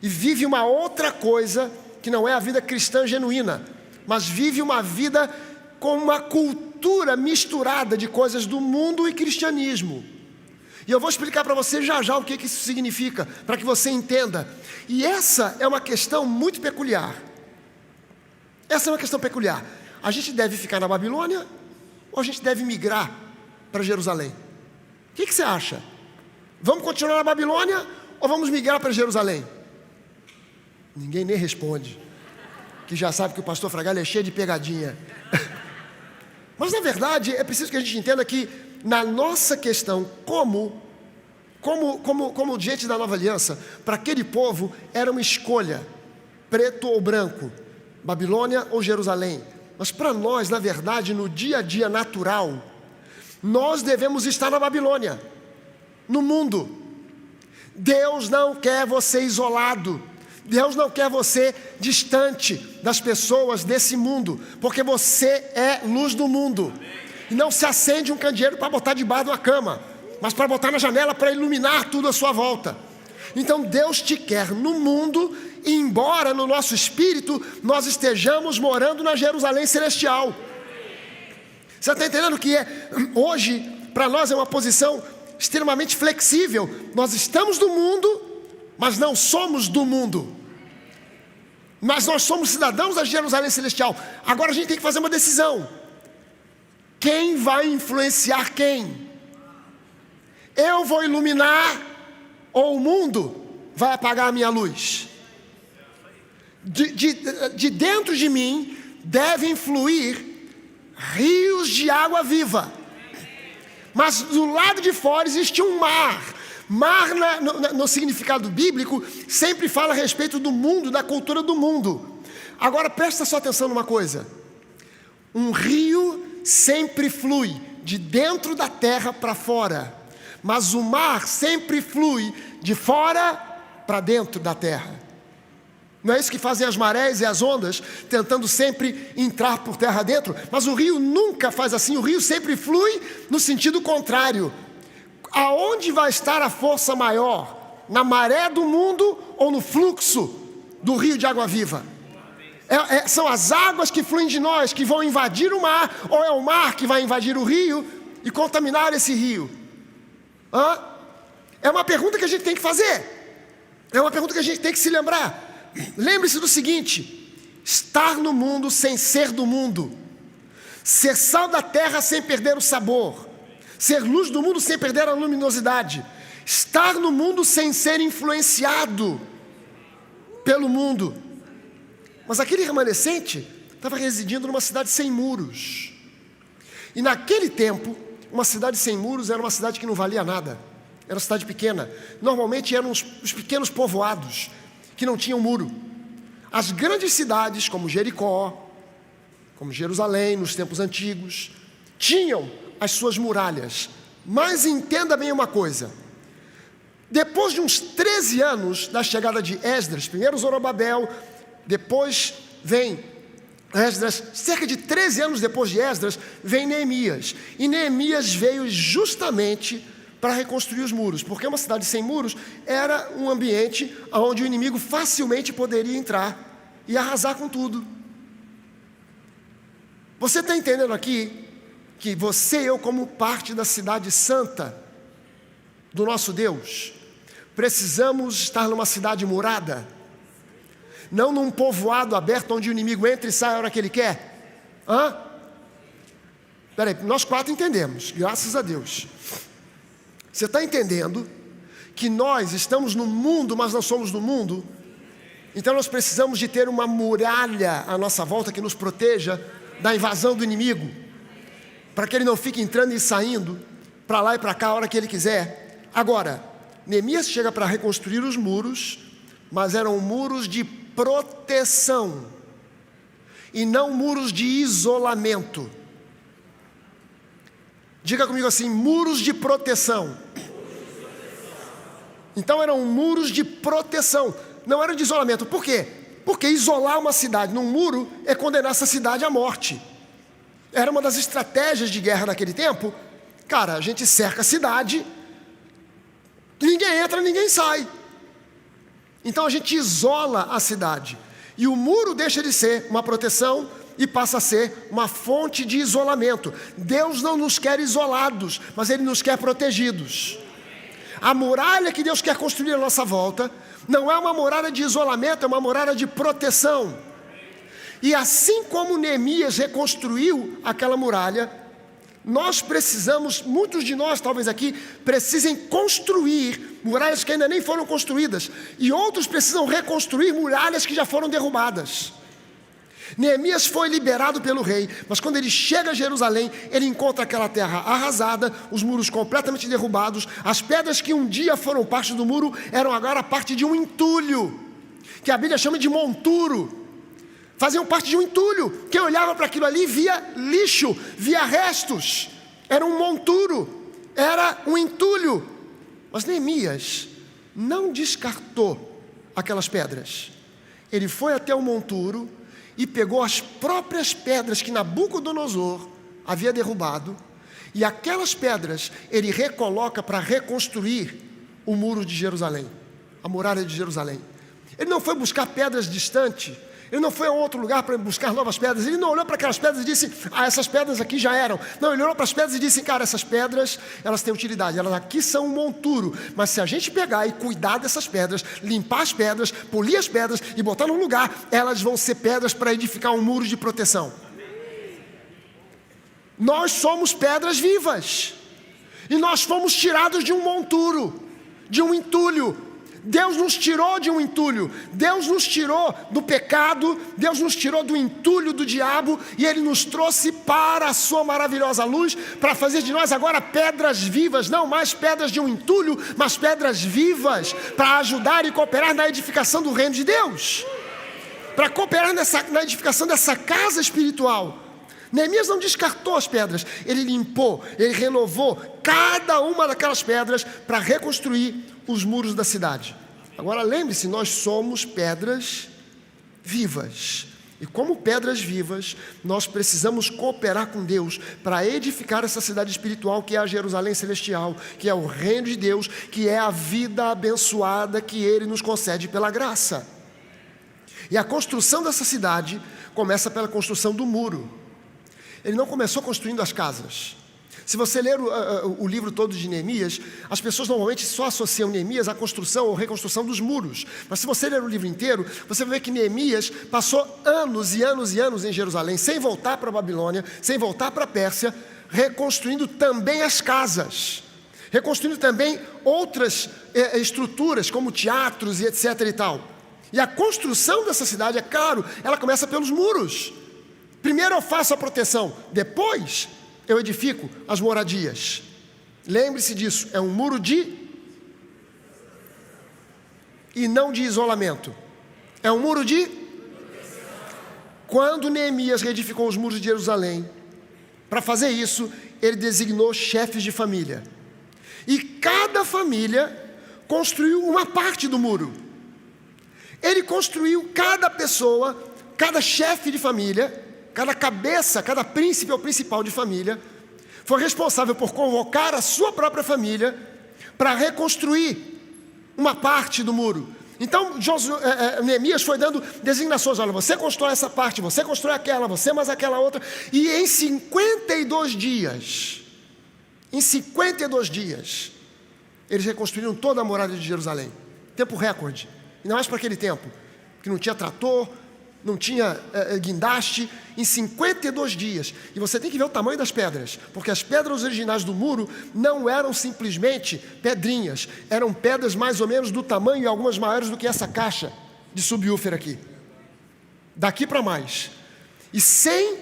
e vive uma outra coisa que não é a vida cristã genuína, mas vive uma vida com uma cultura misturada de coisas do mundo e cristianismo. E eu vou explicar para você já já o que isso significa, para que você entenda. E essa é uma questão muito peculiar. Essa é uma questão peculiar. A gente deve ficar na Babilônia ou a gente deve migrar para Jerusalém? O que você acha? Vamos continuar na Babilônia ou vamos migrar para Jerusalém? Ninguém nem responde, que já sabe que o pastor Fragalha é cheio de pegadinha. Mas na verdade é preciso que a gente entenda que na nossa questão como diante da nova aliança, para aquele povo era uma escolha, preto ou branco, Babilônia ou Jerusalém. Mas para nós, na verdade, no dia a dia natural, nós devemos estar na Babilônia, no mundo. Deus não quer você isolado. Deus não quer você distante das pessoas desse mundo, porque você é luz do mundo. E não se acende um candeeiro para botar debaixo de uma cama, mas para botar na janela para iluminar tudo à sua volta. Então Deus te quer no mundo, e embora no nosso espírito nós estejamos morando na Jerusalém celestial. Você está entendendo que hoje para nós é uma posição extremamente flexível. Nós estamos no mundo, mas não somos do mundo. Mas nós somos cidadãos da Jerusalém celestial. Agora a gente tem que fazer uma decisão. Quem vai influenciar quem? Eu vou iluminar ou o mundo vai apagar a minha luz? De dentro de mim devem fluir rios de água viva. Mas do lado de fora existe um mar. Mar, no significado bíblico, sempre fala a respeito do mundo, da cultura do mundo. Agora presta só atenção numa coisa. Um rio sempre flui de dentro da terra para fora, mas o mar sempre flui de fora para dentro da terra. Não é isso que fazem as marés e as ondas, tentando sempre entrar por terra dentro? Mas o rio nunca faz assim. O rio sempre flui no sentido contrário. Aonde vai estar a força maior? Na maré do mundo ou no fluxo do rio de água viva? São as águas que fluem de nós que vão invadir o mar, ou é o mar que vai invadir o rio e contaminar esse rio? É uma pergunta que a gente tem que fazer. É uma pergunta que a gente tem que se lembrar. Lembre-se do seguinte: estar no mundo sem ser do mundo, ser sal da terra sem perder o sabor, ser luz do mundo sem perder a luminosidade, estar no mundo sem ser influenciado pelo mundo. Mas aquele remanescente estava residindo numa cidade sem muros. E naquele tempo, uma cidade sem muros era uma cidade que não valia nada. Era uma cidade pequena. Normalmente eram os pequenos povoados que não tinham muro. As grandes cidades, como Jericó, como Jerusalém, nos tempos antigos, tinham as suas muralhas. Mas entenda bem uma coisa: depois de uns 13 anos da chegada de Esdras, primeiro Zorobabel, depois vem Esdras, cerca de 13 anos depois de Esdras, vem Neemias. E Neemias veio justamente para reconstruir os muros, porque uma cidade sem muros era um ambiente onde o inimigo facilmente poderia entrar e arrasar com tudo. Você está entendendo aqui que você e eu, como parte da cidade santa do nosso Deus, precisamos estar numa cidade murada, não num povoado aberto onde o inimigo entra e sai a hora que ele quer? Peraí, nós 4 entendemos, graças a Deus. Você está entendendo que nós estamos no mundo, mas não somos do mundo? Então nós precisamos de ter uma muralha à nossa volta que nos proteja da invasão do inimigo, para que ele não fique entrando e saindo para lá e para cá a hora que ele quiser. Agora, Neemias chega para reconstruir os muros, mas eram muros de proteção e não muros de isolamento. Diga comigo assim: muros de proteção. Então eram muros de proteção, não eram de isolamento. Por quê? Porque isolar uma cidade num muro é condenar essa cidade à morte. Era uma das estratégias de guerra naquele tempo. Cara, a gente cerca a cidade, ninguém entra, ninguém sai. Então a gente isola a cidade. E o muro deixa de ser uma proteção e passa a ser uma fonte de isolamento. Deus não nos quer isolados, mas Ele nos quer protegidos. A muralha que Deus quer construir à nossa volta não é uma muralha de isolamento, é uma muralha de proteção. E assim como Neemias reconstruiu aquela muralha, nós precisamos, muitos de nós talvez aqui, precisem construir muralhas que ainda nem foram construídas, e outros precisam reconstruir muralhas que já foram derrubadas. Neemias foi liberado pelo rei, mas quando ele chega a Jerusalém, ele encontra aquela terra arrasada, os muros completamente derrubados, as pedras que um dia foram parte do muro, eram agora parte de um entulho, que a Bíblia chama de monturo, faziam parte de um entulho. Quem olhava para aquilo ali via lixo, via restos, era um monturo, era um entulho. Mas Neemias não descartou aquelas pedras. Ele foi até o monturo e pegou as próprias pedras que Nabucodonosor havia derrubado, e aquelas pedras ele recoloca para reconstruir o muro de Jerusalém, a muralha de Jerusalém. Ele não foi buscar pedras distantes, ele não foi a outro lugar para buscar novas pedras, ele não olhou para aquelas pedras e disse, essas pedras aqui já eram. Não, ele olhou para as pedras e disse, cara, essas pedras, elas têm utilidade, elas aqui são um monturo, mas se a gente pegar e cuidar dessas pedras, limpar as pedras, polir as pedras e botar no lugar, elas vão ser pedras para edificar um muro de proteção. Nós somos pedras vivas, e nós fomos tirados de um monturo, de um entulho. Deus nos tirou de um entulho, Deus nos tirou do pecado, Deus nos tirou do entulho do diabo, e Ele nos trouxe para a sua maravilhosa luz, para fazer de nós agora pedras vivas, não mais pedras de um entulho, mas pedras vivas, para ajudar e cooperar na edificação do reino de Deus, para cooperar na edificação dessa casa espiritual. Neemias não descartou as pedras, ele limpou, ele renovou cada uma daquelas pedras para reconstruir os muros da cidade. Agora lembre-se, nós somos pedras vivas, e como pedras vivas, nós precisamos cooperar com Deus para edificar essa cidade espiritual que é a Jerusalém Celestial, que é o reino de Deus, que é a vida abençoada que Ele nos concede pela graça. E a construção dessa cidade começa pela construção do muro. Ele não começou construindo as casas. Se você ler o livro todo de Neemias, as pessoas normalmente só associam Neemias à construção ou reconstrução dos muros. Mas se você ler o livro inteiro, você vai ver que Neemias passou anos e anos e anos em Jerusalém, sem voltar para a Babilônia, sem voltar para a Pérsia, reconstruindo também as casas, reconstruindo também outras estruturas, como teatros e etc. e tal. E a construção dessa cidade, é claro, ela começa pelos muros. Primeiro eu faço a proteção, depois eu edifico as moradias. Lembre-se disso, é um muro e não de isolamento. É um muro Quando Neemias reedificou os muros de Jerusalém, para fazer isso, ele designou chefes de família. E cada família construiu uma parte do muro. Ele construiu cada pessoa, cada chefe de família, cada cabeça, cada príncipe ou principal de família, foi responsável por convocar a sua própria família para reconstruir uma parte do muro. Então Neemias foi dando designações, olha, você constrói essa parte, você constrói aquela, você mais aquela outra, e em 52 dias, eles reconstruíram toda a muralha de Jerusalém, tempo recorde, ainda mais para aquele tempo, que não tinha trator, não tinha guindaste, em 52 dias. E você tem que ver o tamanho das pedras, porque as pedras originais do muro não eram simplesmente pedrinhas, eram pedras mais ou menos do tamanho, e algumas maiores do que essa caixa de subwoofer aqui, daqui para mais. E sem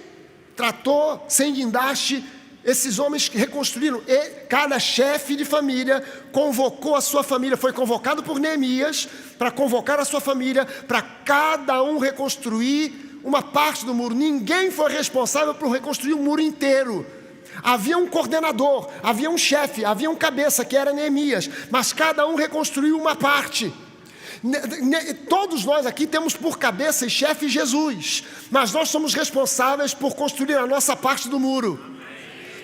trator, sem guindaste, esses homens reconstruíram, e cada chefe de família convocou a sua família, foi convocado por Neemias para convocar a sua família, para cada um reconstruir uma parte do muro. Ninguém foi responsável por reconstruir o muro inteiro. Havia um coordenador, havia um chefe, havia um cabeça, que era Neemias, mas cada um reconstruiu uma parte. Todos nós aqui temos por cabeça e chefe Jesus, mas nós somos responsáveis por construir a nossa parte do muro.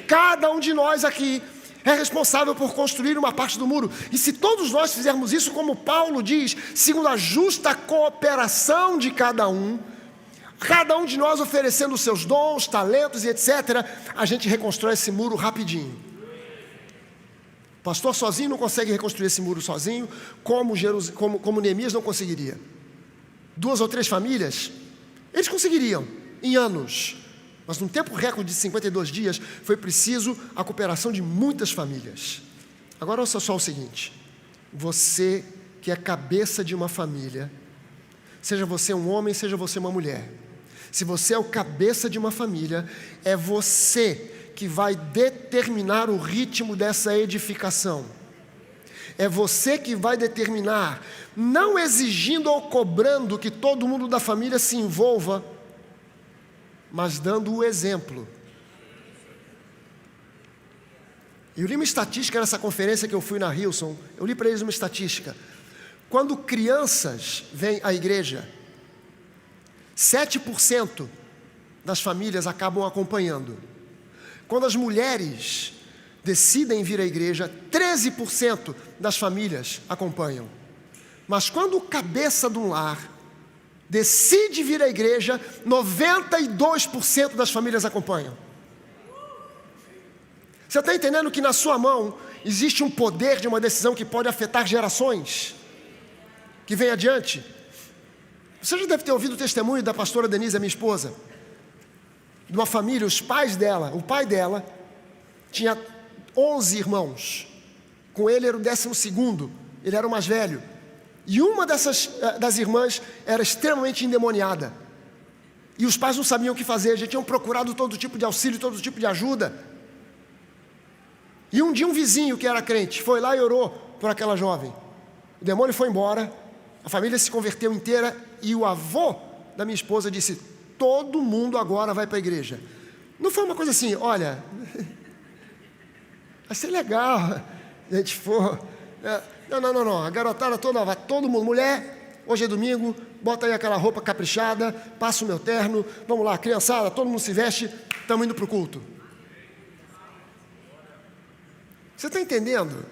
Cada um de nós aqui é responsável por construir uma parte do muro. E se todos nós fizermos isso, como Paulo diz, segundo a justa cooperação de cada um de nós oferecendo os seus dons, talentos e etc., a gente reconstrói esse muro rapidinho. O pastor sozinho não consegue reconstruir esse muro sozinho, como Neemias não conseguiria. 2 ou 3 famílias, eles conseguiriam em anos. Mas num tempo recorde de 52 dias, foi preciso a cooperação de muitas famílias. Agora ouça só o seguinte, você que é cabeça de uma família, seja você um homem, seja você uma mulher, se você é o cabeça de uma família, é você que vai determinar o ritmo dessa edificação. É você que vai determinar, não exigindo ou cobrando que todo mundo da família se envolva, mas dando o exemplo. Eu li uma estatística nessa conferência que eu fui na Hilson, eu li para eles uma estatística. quando crianças vêm à igreja, 7% das famílias acabam acompanhando. Quando as mulheres decidem vir à igreja, 13% das famílias acompanham. Mas quando o cabeça de um lar decide vir à igreja, 92% das famílias acompanham. Você está entendendo que na sua mão existe um poder de uma decisão que pode afetar gerações que vem adiante? Você já deve ter ouvido o testemunho da pastora Denise, a minha esposa, de uma família, os pais dela, o pai dela tinha 11 irmãos, com ele era o 12º, ele era o mais velho, e uma das irmãs era extremamente endemoniada, e os pais não sabiam o que fazer, já tinham procurado todo tipo de auxílio, todo tipo de ajuda, e um dia um vizinho que era crente, foi lá e orou por aquela jovem, o demônio foi embora, a família se converteu inteira, e o avô da minha esposa disse, todo mundo agora vai para a igreja. Não foi uma coisa assim, olha, vai ser legal, a gente for. Não, a garotada toda, vai todo mundo, mulher, hoje é domingo, bota aí aquela roupa caprichada, passa o meu terno, vamos lá, criançada, todo mundo se veste, estamos indo para o culto. Você está entendendo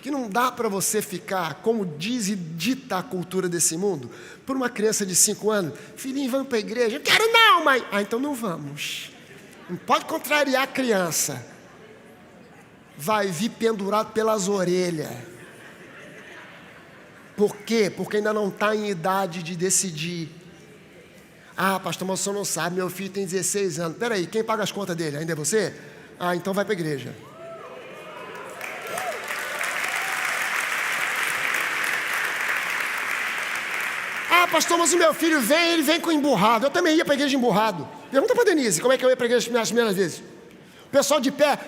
que não dá para você ficar, como diz e dita a cultura desse mundo, por uma criança de 5 anos, filhinho, vamos para a igreja, eu quero não, mãe, então não vamos, não pode contrariar a criança, vai vir pendurado pelas orelhas, por quê? Porque ainda não está em idade de decidir. Pastor, mas o senhor não sabe, meu filho tem 16 anos, peraí, quem paga as contas dele, ainda é você? Então vai para a igreja. Pastor, mas o meu filho vem, ele vem com emburrado. Eu também ia para a igreja emburrado. Pergunta para a Denise, como é que eu ia para a igreja nas primeiras vezes? O pessoal de pé.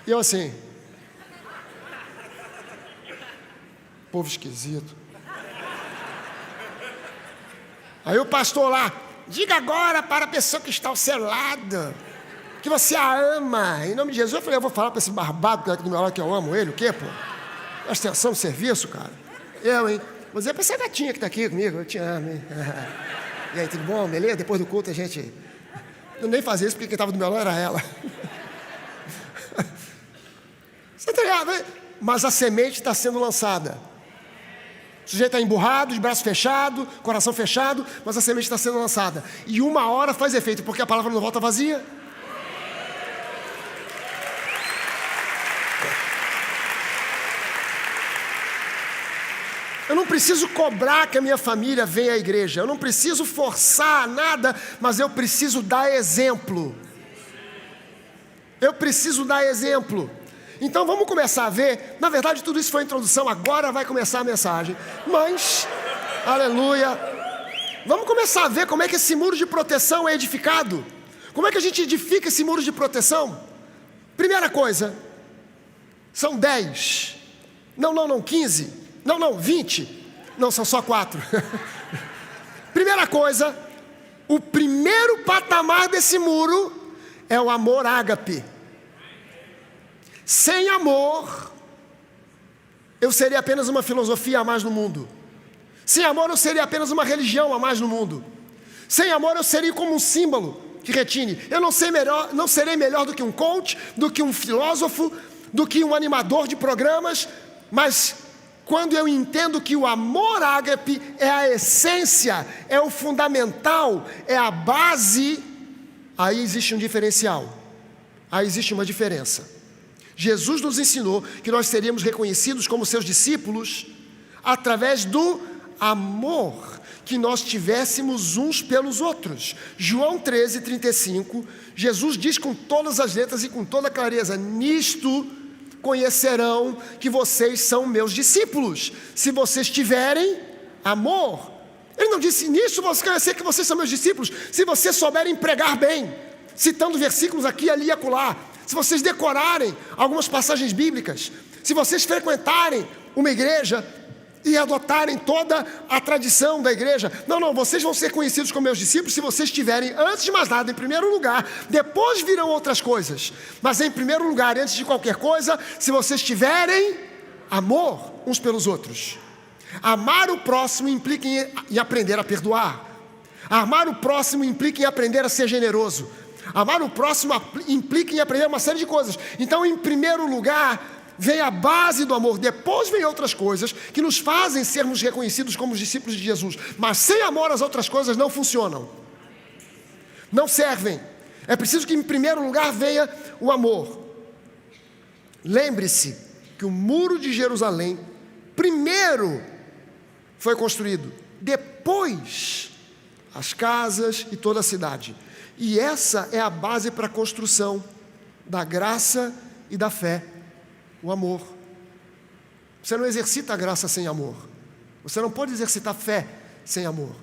E eu assim. Povo esquisito. Aí o pastor lá, diga agora para a pessoa que está ao seu lado, que você a ama. Em nome de Jesus, eu falei, eu vou falar para esse barbado que está aqui do meu lado que eu amo ele, o quê, pô? Presta atenção no serviço, cara. Hein? Vou dizer para essa gatinha que está aqui comigo, eu te amo, hein? E aí, tudo bom? Beleza? Depois do culto a gente... Eu nem fazia isso porque quem estava do meu lado era ela. Você está ligado, hein? Mas a semente está sendo lançada. O sujeito está emburrado, de braço fechado, coração fechado, mas a semente está sendo lançada. E uma hora faz efeito, porque a palavra não volta vazia. Eu não preciso cobrar que a minha família venha à igreja. Eu não preciso forçar nada, mas eu preciso dar exemplo. Eu preciso dar exemplo. Então vamos começar a ver. Na verdade tudo isso foi a introdução, agora vai começar a mensagem. Mas, aleluia, vamos começar a ver como é que esse muro de proteção é edificado. Como é que a gente edifica esse muro de proteção? Primeira coisa, são 10. Não, 15. Não, 20. Não, são só 4. Primeira coisa, o primeiro patamar desse muro é o amor ágape. Sem amor, eu seria apenas uma filosofia a mais no mundo. Sem amor, eu seria apenas uma religião a mais no mundo. Sem amor, eu seria como um símbolo que retine. Eu não serei melhor do que um coach, do que um filósofo, do que um animador de programas, mas quando eu entendo que o amor ágape é a essência, é o fundamental, é a base, aí existe um diferencial, aí existe uma diferença. Jesus nos ensinou que nós seríamos reconhecidos como seus discípulos através do amor que nós tivéssemos uns pelos outros. João 13:35, Jesus diz com todas as letras e com toda clareza: nisto conhecerão que vocês são meus discípulos, se vocês tiverem amor. Ele não disse, nisso vocês conhecer que vocês são meus discípulos, se vocês souberem pregar bem, citando versículos aqui, ali e acolá, se vocês decorarem algumas passagens bíblicas, se vocês frequentarem uma igreja e adotarem toda a tradição da igreja. Não, vocês vão ser conhecidos como meus discípulos se vocês tiverem, antes de mais nada, em primeiro lugar, depois virão outras coisas, mas em primeiro lugar, antes de qualquer coisa, se vocês tiverem amor uns pelos outros. Amar o próximo implica em aprender a perdoar. Amar o próximo implica em aprender a ser generoso. Amar o próximo implica em aprender uma série de coisas. Então, em primeiro lugar, vem a base do amor. Depois vem outras coisas que nos fazem sermos reconhecidos como os discípulos de Jesus. Mas sem amor as outras coisas não funcionam. Não servem. É preciso que em primeiro lugar venha o amor. Lembre-se que o muro de Jerusalém primeiro foi construído. Depois as casas e toda a cidade. E essa é a base para a construção da graça e da fé. O amor. Você não exercita a graça sem amor. Você não pode exercitar fé sem amor.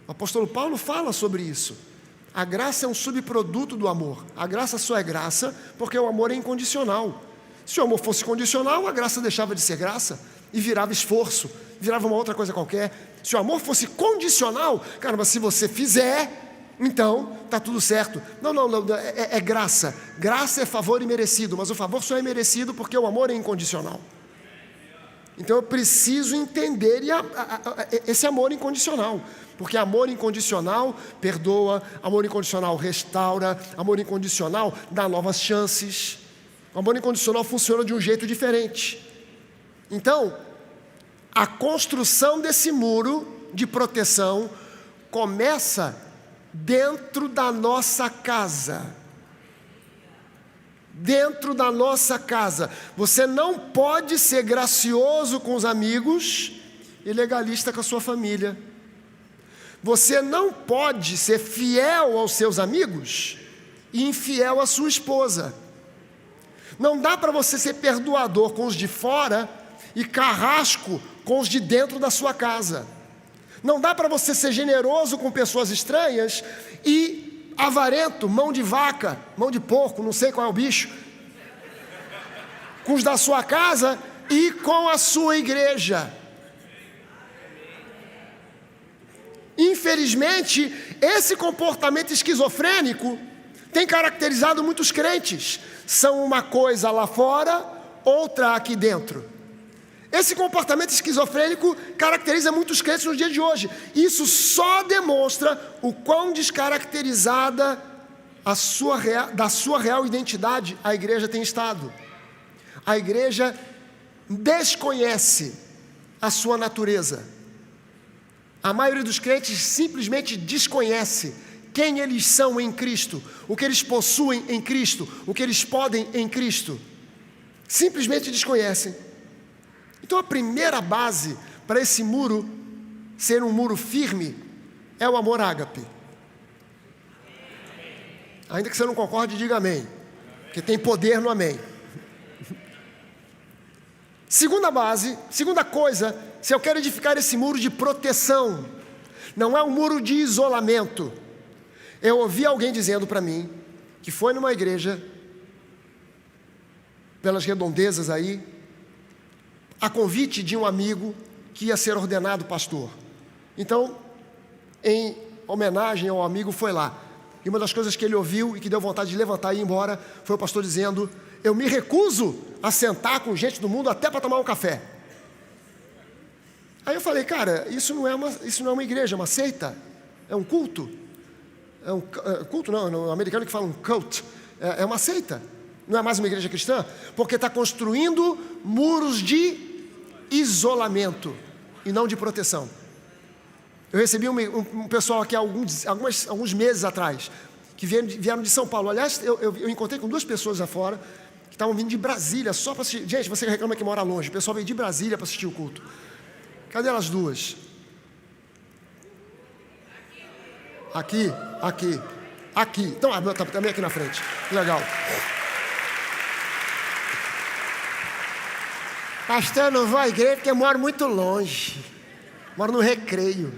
O apóstolo Paulo fala sobre isso. A graça é um subproduto do amor. A graça só é graça porque o amor é incondicional. Se o amor fosse condicional, a graça deixava de ser graça e virava esforço, virava uma outra coisa qualquer. Se o amor fosse condicional, caramba, se você fizer, então está tudo certo. Não, é graça. Graça é favor imerecido, mas o favor só é merecido porque o amor é incondicional. Então eu preciso entender esse amor incondicional, porque amor incondicional perdoa, amor incondicional restaura, amor incondicional dá novas chances. O amor incondicional funciona de um jeito diferente. Então, a construção desse muro de proteção começa dentro da nossa casa. Dentro da nossa casa. Você não pode ser gracioso com os amigos e legalista com a sua família. Você não pode ser fiel aos seus amigos e infiel à sua esposa. Não dá para você ser perdoador com os de fora e carrasco com os de dentro da sua casa. Não dá para você ser generoso com pessoas estranhas e avarento, mão de vaca, mão de porco, não sei qual é o bicho, com os da sua casa e com a sua igreja. Infelizmente, esse comportamento esquizofrênico tem caracterizado muitos crentes. São uma coisa lá fora, outra aqui dentro. Esse comportamento esquizofrênico caracteriza muitos crentes nos dias de hoje. Isso só demonstra o quão descaracterizada da sua real identidade a igreja tem estado. A igreja desconhece a sua natureza. A maioria dos crentes simplesmente desconhece quem eles são em Cristo, o que eles possuem em Cristo, o que eles podem em Cristo. Simplesmente desconhecem. Então a primeira base para esse muro ser um muro firme é o amor ágape. Ainda que você não concorde, diga amém, porque tem poder no amém. Segunda base, segunda coisa, se eu quero edificar esse muro de proteção, não é um muro de isolamento. Eu ouvi alguém dizendo para mim que foi numa igreja pelas redondezas aí, a convite de um amigo que ia ser ordenado pastor. Então, em homenagem ao amigo, foi lá. E uma das coisas que ele ouviu e que deu vontade de levantar e ir embora foi o pastor dizendo: eu me recuso a sentar com gente do mundo até para tomar um café. Aí eu falei: cara, isso não é uma igreja, é uma seita, é um culto. Culto não, no americano que fala um cult, é uma seita. Não é mais uma igreja cristã, porque está construindo muros de isolamento e não de proteção. Eu recebi um pessoal aqui alguns meses atrás, que vieram de São Paulo. Aliás, eu encontrei com 2 pessoas lá fora, que estavam vindo de Brasília só para assistir. Gente, você reclama que mora longe, o pessoal veio de Brasília para assistir o culto. Cadê elas duas? Aqui. Então, também aqui na frente. Legal. Pastor, eu não vou à igreja porque eu moro muito longe. Moro no Recreio.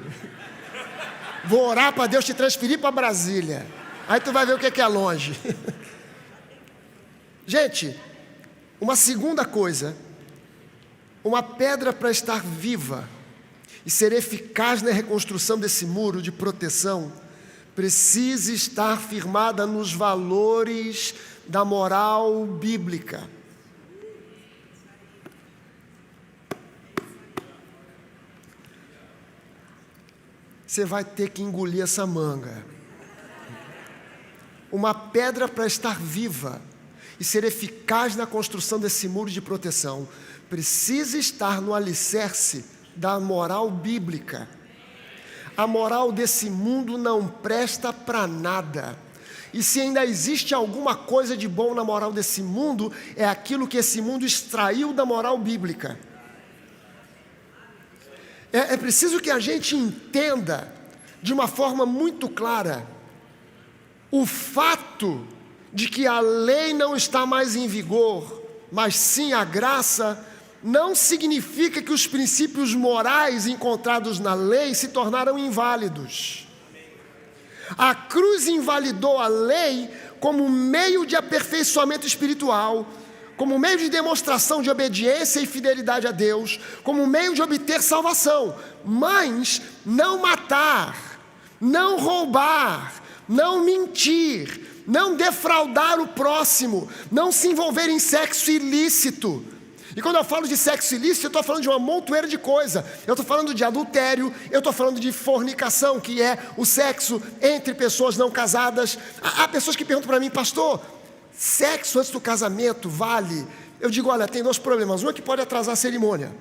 Vou orar para Deus te transferir para Brasília. Aí tu vai ver o que é longe. Gente, uma segunda coisa, uma pedra para estar viva e ser eficaz na reconstrução desse muro de proteção, precisa estar firmada nos valores da moral bíblica. você vai ter que engolir essa manga. Uma pedra para estar viva e ser eficaz na construção desse muro de proteção, precisa estar no alicerce da moral bíblica. A moral desse mundo não presta para nada. E se ainda existe alguma coisa de bom na moral desse mundo, é aquilo que esse mundo extraiu da moral bíblica. É preciso que a gente entenda de uma forma muito clara o fato de que a lei não está mais em vigor, mas sim a graça, não significa que os princípios morais encontrados na lei se tornaram inválidos. A cruz invalidou a lei como meio de aperfeiçoamento espiritual, como meio de demonstração de obediência e fidelidade a Deus, como meio de obter salvação, mas não matar, não roubar, não mentir, não defraudar o próximo, não se envolver em sexo ilícito. E quando eu falo de sexo ilícito, eu estou falando de uma montoeira de coisa. Eu estou falando de adultério, eu estou falando de fornicação, que é o sexo entre pessoas não casadas. Há pessoas que perguntam para mim, pastor, sexo antes do casamento vale? Eu digo, olha, tem dois problemas. Um é que pode atrasar a cerimônia.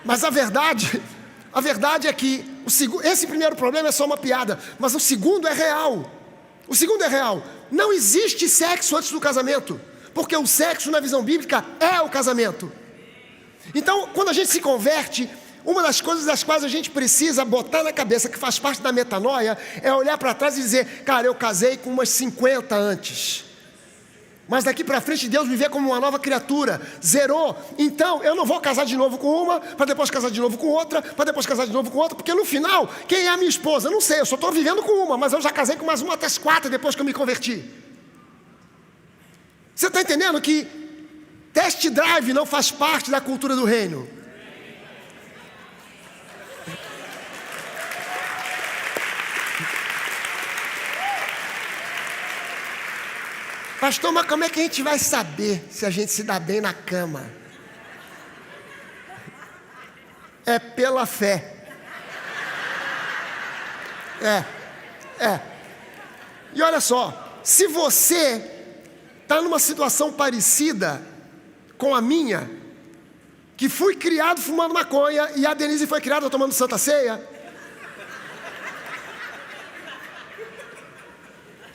Mas a verdade é que esse primeiro problema é só uma piada, mas o segundo é real. O segundo é real. Não existe sexo antes do casamento, porque o sexo na visão bíblica é o casamento. Então, quando a gente se converte, uma das coisas das quais a gente precisa botar na cabeça, que faz parte da metanoia, é olhar para trás e dizer, cara, eu casei com umas 50 antes, mas daqui para frente Deus me vê como uma nova criatura, zerou. Então eu não vou casar de novo com uma, para depois casar de novo com outra, para depois casar de novo com outra, porque no final, quem é a minha esposa? Eu não sei, eu só estou vivendo com uma, mas eu já casei com mais uma até 4 depois que eu me converti. Você está entendendo que test drive não faz parte da cultura do reino? Pastor, mas como é que a gente vai saber se a gente se dá bem na cama? É pela fé. E olha só, se você está numa situação parecida com a minha, que fui criado fumando maconha e a Denise foi criada tomando Santa Ceia,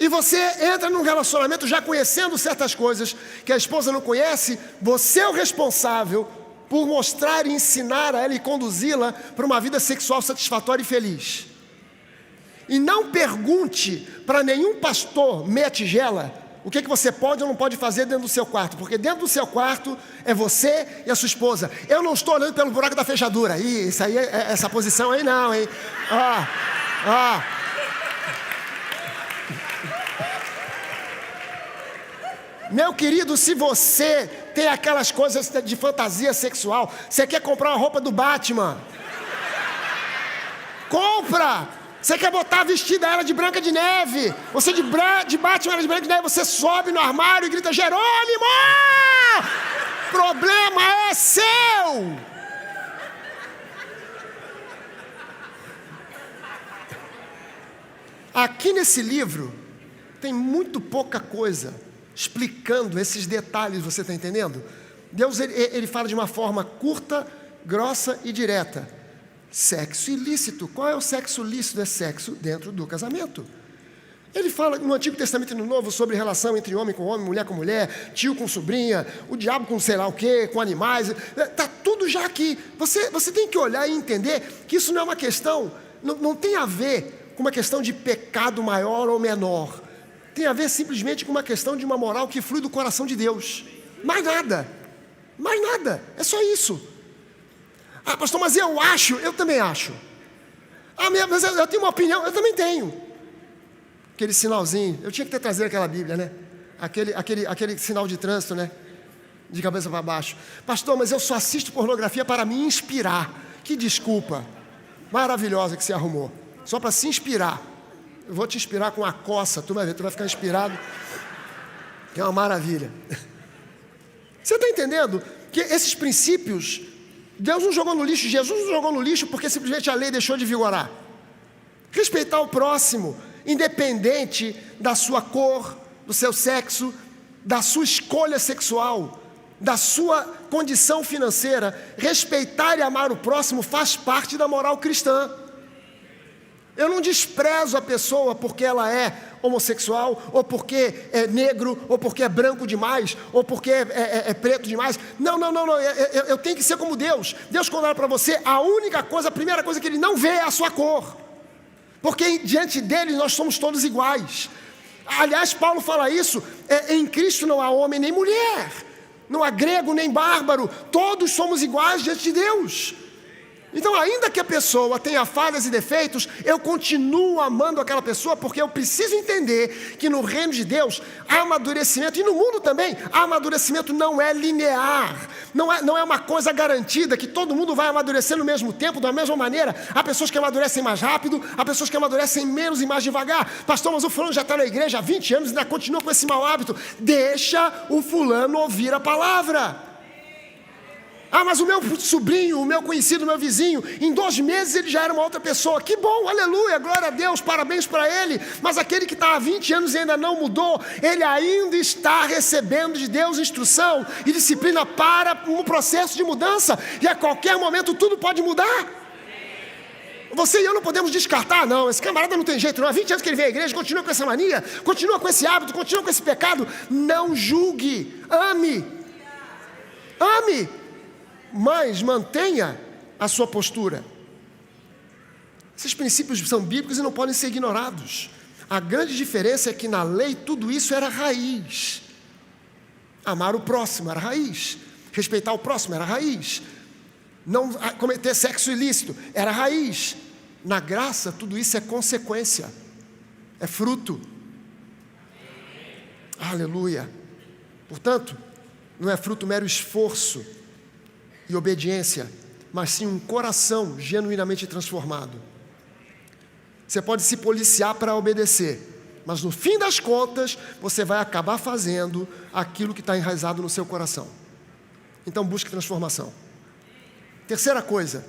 e você entra num relacionamento já conhecendo certas coisas que a esposa não conhece, você é o responsável por mostrar e ensinar a ela e conduzi-la para uma vida sexual satisfatória e feliz. E não pergunte para nenhum pastor meia tigela o que você pode ou não pode fazer dentro do seu quarto, porque dentro do seu quarto é você e a sua esposa. Eu não estou olhando pelo buraco da fechadura. Isso aí, essa posição aí não, hein? Meu querido, se você tem aquelas coisas de fantasia sexual, você quer comprar uma roupa do Batman, compra! Você quer botar vestida ela de Branca de Neve, você de Batman, ela de Branca de Neve, você sobe no armário e grita, Jerônimo! Problema é seu! Aqui nesse livro tem muito pouca coisa explicando esses detalhes, você está entendendo? Deus ele fala de uma forma curta, grossa e direta. Sexo ilícito. Qual é o sexo lícito? É sexo dentro do casamento. Ele fala no Antigo Testamento e no Novo sobre relação entre homem com homem, mulher com mulher, tio com sobrinha, o diabo com sei lá o quê, com animais. Está tudo já aqui. Você tem que olhar e entender que isso não é uma questão, não tem a ver com uma questão de pecado maior ou menor. Tem a ver simplesmente com uma questão de uma moral que flui do coração de Deus. Mais nada. É só isso. Ah, pastor, mas eu também acho. Ah, mas eu tenho uma opinião, eu também tenho. Aquele sinalzinho, eu tinha que ter trazido aquela Bíblia, né? Aquele sinal de trânsito, né? De cabeça para baixo. Pastor, mas eu só assisto pornografia para me inspirar. Que desculpa maravilhosa que você arrumou. Só para se inspirar. Eu vou te inspirar com a coça, tu vai ver, tu vai ficar inspirado. É uma maravilha. Você está entendendo que esses princípios Deus não jogou no lixo, Jesus não jogou no lixo porque simplesmente a lei deixou de vigorar. Respeitar o próximo, independente da sua cor, do seu sexo, da sua escolha sexual, da sua condição financeira. Respeitar e amar o próximo faz parte da moral cristã. Eu não desprezo a pessoa porque ela é homossexual, ou porque é negro, ou porque é branco demais, ou porque é preto demais. Não. Eu tenho que ser como Deus. Deus, quando olha para você, a primeira coisa que Ele não vê é a sua cor. Porque diante dele nós somos todos iguais. Aliás, Paulo fala isso, em Cristo não há homem nem mulher, não há grego nem bárbaro, todos somos iguais diante de Deus. Então, ainda que a pessoa tenha falhas e defeitos, eu continuo amando aquela pessoa, porque eu preciso entender que no reino de Deus há amadurecimento, e no mundo também, amadurecimento não é linear, não é uma coisa garantida, que todo mundo vai amadurecer no mesmo tempo, da mesma maneira. Há pessoas que amadurecem mais rápido, há pessoas que amadurecem menos e mais devagar. Pastor, mas o fulano já está na igreja há 20 anos e ainda continua com esse mau hábito. Deixa o fulano ouvir a palavra. Ah, mas o meu sobrinho, o meu conhecido, o meu vizinho, em 2 meses ele já era uma outra pessoa. Que bom, aleluia, glória a Deus, parabéns para ele. Mas aquele que está há 20 anos e ainda não mudou, ele ainda está recebendo de Deus instrução e disciplina para um processo de mudança. E a qualquer momento tudo pode mudar. Você e eu não podemos descartar, não, esse camarada não tem jeito não. Há 20 anos que ele vem à igreja, continua com essa mania, continua com esse hábito, continua com esse pecado. Não julgue, ame. Mas mantenha a sua postura. Esses princípios são bíblicos e não podem ser ignorados. A grande diferença é que na lei tudo isso era raiz. Amar o próximo era raiz. Respeitar o próximo era raiz. Não cometer sexo ilícito era raiz. Na graça tudo isso é consequência, é fruto. Aleluia. Portanto, não é fruto mero esforço e obediência, mas sim um coração genuinamente transformado. Você pode se policiar para obedecer, mas no fim das contas, você vai acabar fazendo aquilo que está enraizado no seu coração. Então busque transformação. Terceira coisa,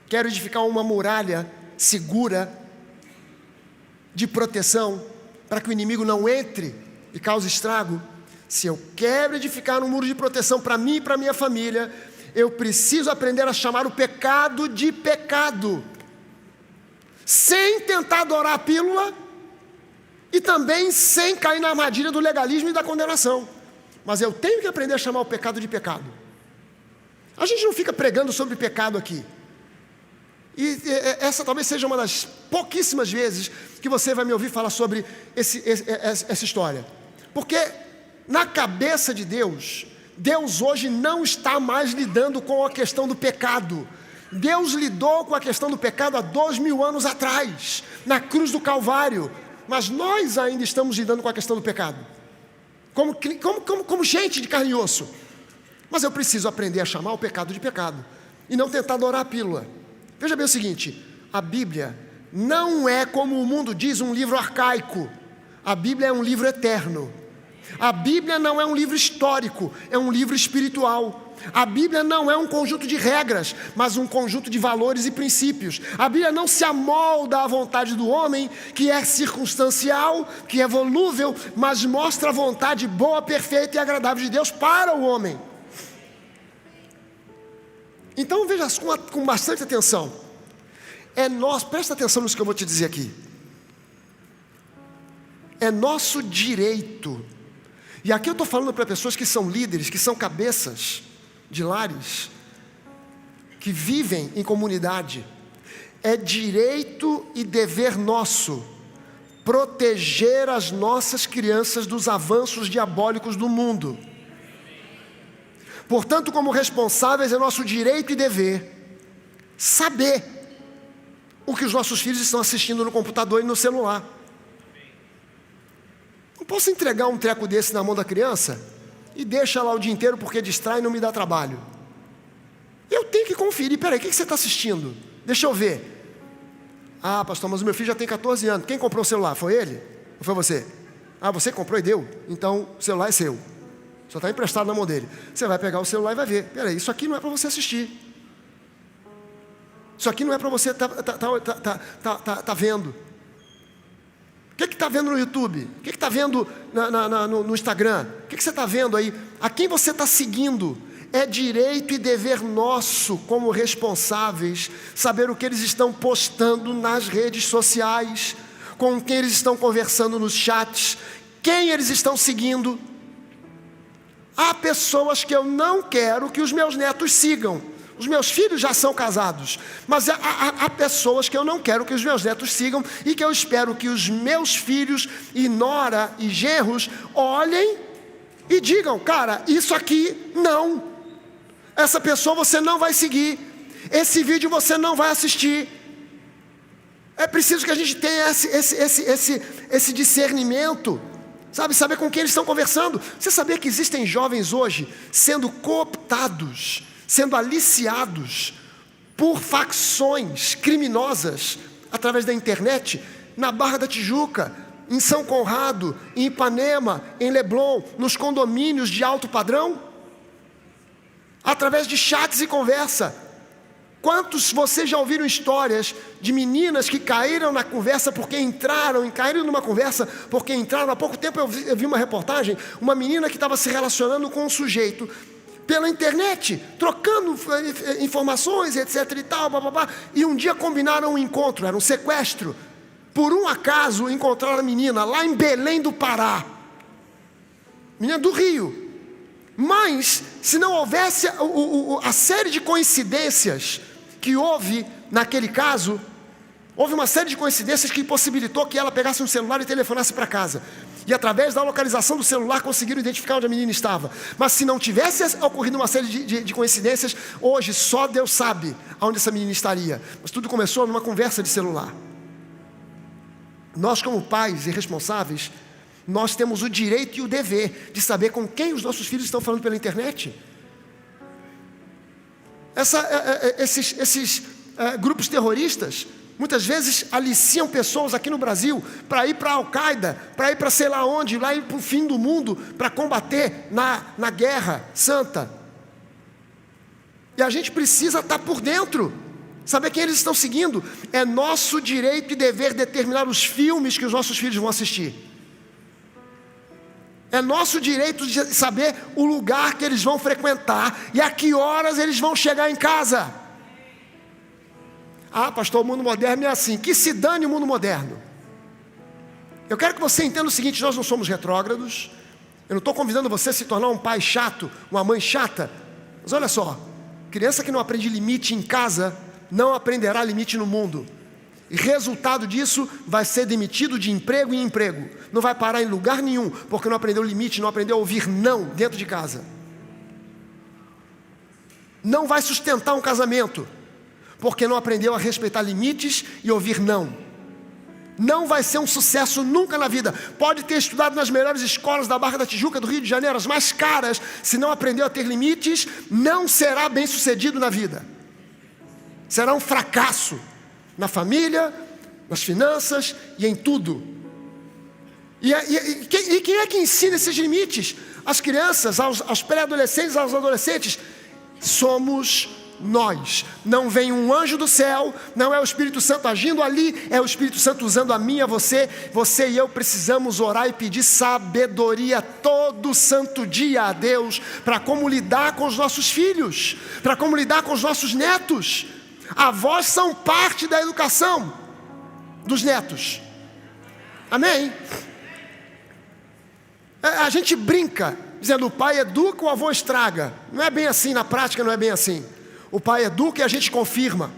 quero edificar uma muralha segura, de proteção, para que o inimigo não entre e cause estrago. Se eu quero edificar um muro de proteção para mim e para minha família, eu preciso aprender a chamar o pecado de pecado, sem tentar adorar a pílula e também sem cair na armadilha do legalismo e da condenação. Mas eu tenho que aprender a chamar o pecado de pecado. A gente não fica pregando sobre pecado aqui. E essa talvez seja uma das pouquíssimas vezes que você vai me ouvir falar sobre essa história. Porque na cabeça de Deus, Deus hoje não está mais lidando com a questão do pecado. Deus lidou com a questão do pecado há 2000 anos atrás, na cruz do Calvário. Mas nós ainda estamos lidando com a questão do pecado, como gente de carne e osso. Mas eu preciso aprender a chamar o pecado de pecado e não tentar adorar a pílula. Veja bem o seguinte, a Bíblia não é, como o mundo diz, um livro arcaico. A Bíblia é um livro eterno. A Bíblia não é um livro histórico, é um livro espiritual. A Bíblia não é um conjunto de regras, mas um conjunto de valores e princípios. A Bíblia não se amolda à vontade do homem, que é circunstancial, que é volúvel, mas mostra a vontade boa, perfeita e agradável de Deus para o homem. Então veja com bastante atenção. Presta atenção nisso que eu vou te dizer aqui. É nosso direito. E aqui eu estou falando para pessoas que são líderes, que são cabeças de lares, que vivem em comunidade. É direito e dever nosso proteger as nossas crianças dos avanços diabólicos do mundo. Portanto, como responsáveis, é nosso direito e dever saber o que os nossos filhos estão assistindo no computador e no celular. Não posso entregar um treco desse na mão da criança e deixa lá o dia inteiro porque distrai e não me dá trabalho. Eu tenho que conferir. Peraí, o que você está assistindo? Deixa eu ver. Ah, pastor, mas o meu filho já tem 14 anos. Quem comprou o celular? Foi ele? Ou foi você? Ah, você comprou e deu? Então o celular é seu. Só está emprestado na mão dele. Você vai pegar o celular e vai ver. Peraí, isso aqui não é para você assistir. Isso aqui não é para você tá vendo. O que está vendo no YouTube? O que está vendo no Instagram? O que você está vendo aí? A quem você está seguindo? É direito e dever nosso, como responsáveis, saber o que eles estão postando nas redes sociais, com quem eles estão conversando nos chats, quem eles estão seguindo. Há pessoas que eu não quero que os meus netos sigam. Os meus filhos já são casados, mas há pessoas que eu não quero que os meus netos sigam e que eu espero que os meus filhos e nora e genros olhem e digam: cara, isso aqui não. Essa pessoa você não vai seguir. Esse vídeo você não vai assistir. É preciso que a gente tenha esse discernimento, sabe? Saber com quem eles estão conversando. Você sabia que existem jovens hoje sendo cooptados, sendo aliciados por facções criminosas através da internet, na Barra da Tijuca, em São Conrado, em Ipanema, em Leblon, nos condomínios de alto padrão? Através de chats e conversa. Quantos vocês já ouviram histórias de meninas que caíram na conversa porque caíram numa conversa porque entraram? Há pouco tempo eu vi uma reportagem, uma menina que estava se relacionando com um sujeito pela internet, trocando informações, etc e tal, blá. E um dia combinaram um encontro, era um sequestro. Por um acaso encontraram a menina lá em Belém do Pará, menina do Rio. Mas, se não houvesse a série de coincidências que houve naquele caso, houve uma série de coincidências que possibilitou que ela pegasse um celular e telefonasse para casa. E através da localização do celular conseguiram identificar onde a menina estava. Mas se não tivesse ocorrido uma série de coincidências, hoje só Deus sabe onde essa menina estaria. Mas tudo começou numa conversa de celular. Nós, como pais e responsáveis, nós temos o direito e o dever de saber com quem os nossos filhos estão falando pela internet. Esses grupos terroristas muitas vezes aliciam pessoas aqui no Brasil para ir para a Al-Qaeda, para ir para sei lá onde, lá ir para o fim do mundo, para combater na guerra santa. E a gente precisa estar por dentro, saber quem eles estão seguindo. É nosso direito e dever determinar os filmes que os nossos filhos vão assistir. É nosso direito de saber o lugar que eles vão frequentar e a que horas eles vão chegar em casa. Ah, pastor, o mundo moderno é assim. Que se dane o mundo moderno. Eu quero que você entenda o seguinte: nós não somos retrógrados. Eu não estou convidando você a se tornar um pai chato, uma mãe chata. Mas olha só, criança que não aprende limite em casa, não aprenderá limite no mundo. E resultado disso, vai ser demitido de emprego em emprego. Não vai parar em lugar nenhum, porque não aprendeu limite, não aprendeu a ouvir não dentro de casa. Não vai sustentar um casamento, porque não aprendeu a respeitar limites e ouvir não. Não vai ser um sucesso nunca na vida. Pode ter estudado nas melhores escolas da Barra da Tijuca, do Rio de Janeiro, as mais caras. Se não aprendeu a ter limites, não será bem sucedido na vida. Será um fracasso na família, nas finanças e em tudo. E quem é que ensina esses limites? As crianças, aos pré-adolescentes, aos adolescentes. Somos nós. Não vem um anjo do céu, não é o Espírito Santo agindo ali, é o Espírito Santo usando a mim e a você. Você e eu precisamos orar e pedir sabedoria todo santo dia a Deus, para como lidar com os nossos filhos, para como lidar com os nossos netos. Avós são parte da educação dos netos. Amém? A gente brinca dizendo: o pai educa, o avô estraga. Não é bem assim, na prática não é bem assim. O pai educa e a gente confirma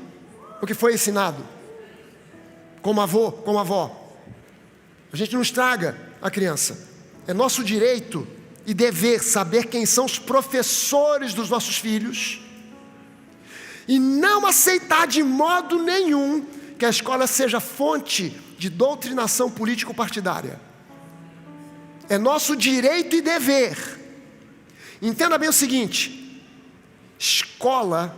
o que foi ensinado. Como avô, como avó. A gente não estraga a criança. É nosso direito e dever saber quem são os professores dos nossos filhos. E não aceitar de modo nenhum que a escola seja fonte de doutrinação político-partidária. É nosso direito e dever. Entenda bem o seguinte: escola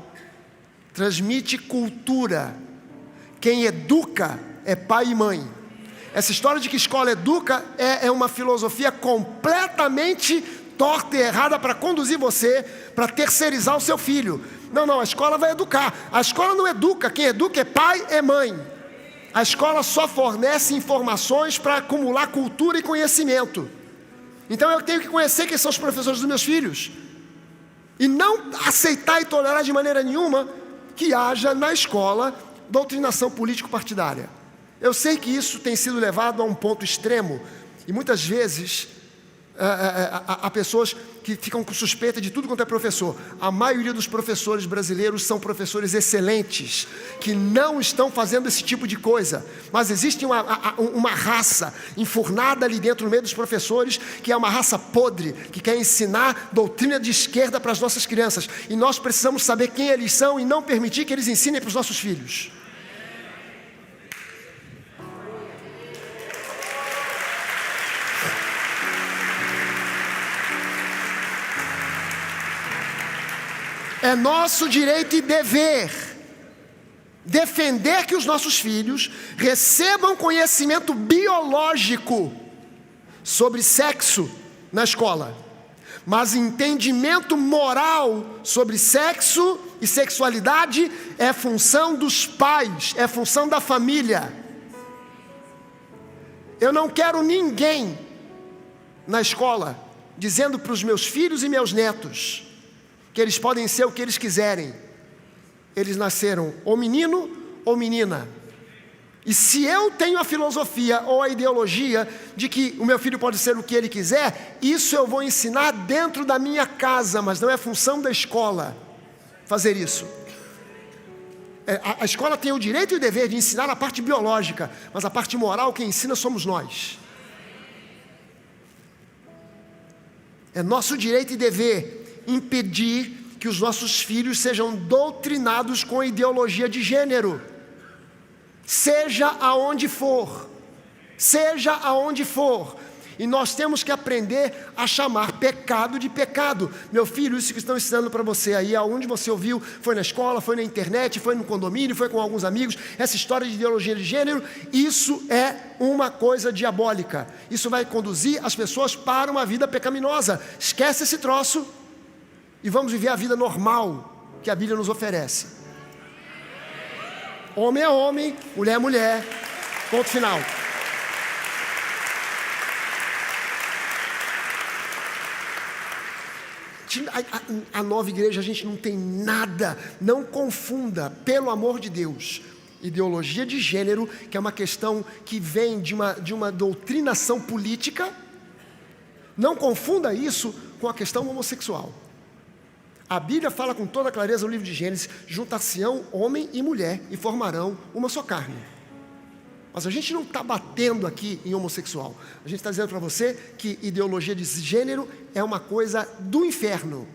transmite cultura. Quem educa é pai e mãe. Essa história de que escola educa é uma filosofia completamente torta e errada para conduzir você, para terceirizar o seu filho. Não, a escola vai educar. A escola não educa, quem educa é pai, é mãe. A escola só fornece informações para acumular cultura e conhecimento. Então eu tenho que conhecer quem são os professores dos meus filhos. E não aceitar e tolerar de maneira nenhuma que haja na escola doutrinação político-partidária. Eu sei que isso tem sido levado a um ponto extremo. E muitas vezes há pessoas que ficam com suspeita de tudo quanto é professor. A maioria dos professores brasileiros são professores excelentes, que não estão fazendo esse tipo de coisa. Mas existe uma raça enfurnada ali dentro, no meio dos professores, que é uma raça podre, que quer ensinar doutrina de esquerda para as nossas crianças. E nós precisamos saber quem eles são e não permitir que eles ensinem para os nossos filhos. É nosso direito e dever defender que os nossos filhos recebam conhecimento biológico sobre sexo na escola, mas entendimento moral sobre sexo e sexualidade é função dos pais, é função da família. Eu não quero ninguém na escola dizendo para os meus filhos e meus netos que eles podem ser o que eles quiserem. Eles nasceram ou menino ou menina. E se eu tenho a filosofia ou a ideologia de que o meu filho pode ser o que ele quiser, isso eu vou ensinar dentro da minha casa, mas não é função da escola fazer isso. A escola tem o direito e o dever de ensinar a parte biológica, mas a parte moral quem ensina somos nós. É nosso direito e dever impedir que os nossos filhos sejam doutrinados com a ideologia de gênero, seja aonde for, e nós temos que aprender a chamar pecado de pecado. Meu filho, isso que estão ensinando para você aí, aonde você ouviu, foi na escola, foi na internet, foi no condomínio, foi com alguns amigos, essa história de ideologia de gênero, isso é uma coisa diabólica, isso vai conduzir as pessoas para uma vida pecaminosa. Esquece esse troço e vamos viver a vida normal que a Bíblia nos oferece. Homem é homem, mulher é mulher, ponto final. A nova igreja, a gente não tem nada, não confunda, pelo amor de Deus, ideologia de gênero, que é uma questão que vem de uma doutrinação política, não confunda isso com a questão homossexual. A Bíblia fala com toda clareza no livro de Gênesis: juntar-se-ão homem e mulher e formarão uma só carne. Mas a gente não está batendo aqui em homossexual. A gente está dizendo para você que ideologia de gênero é uma coisa do inferno.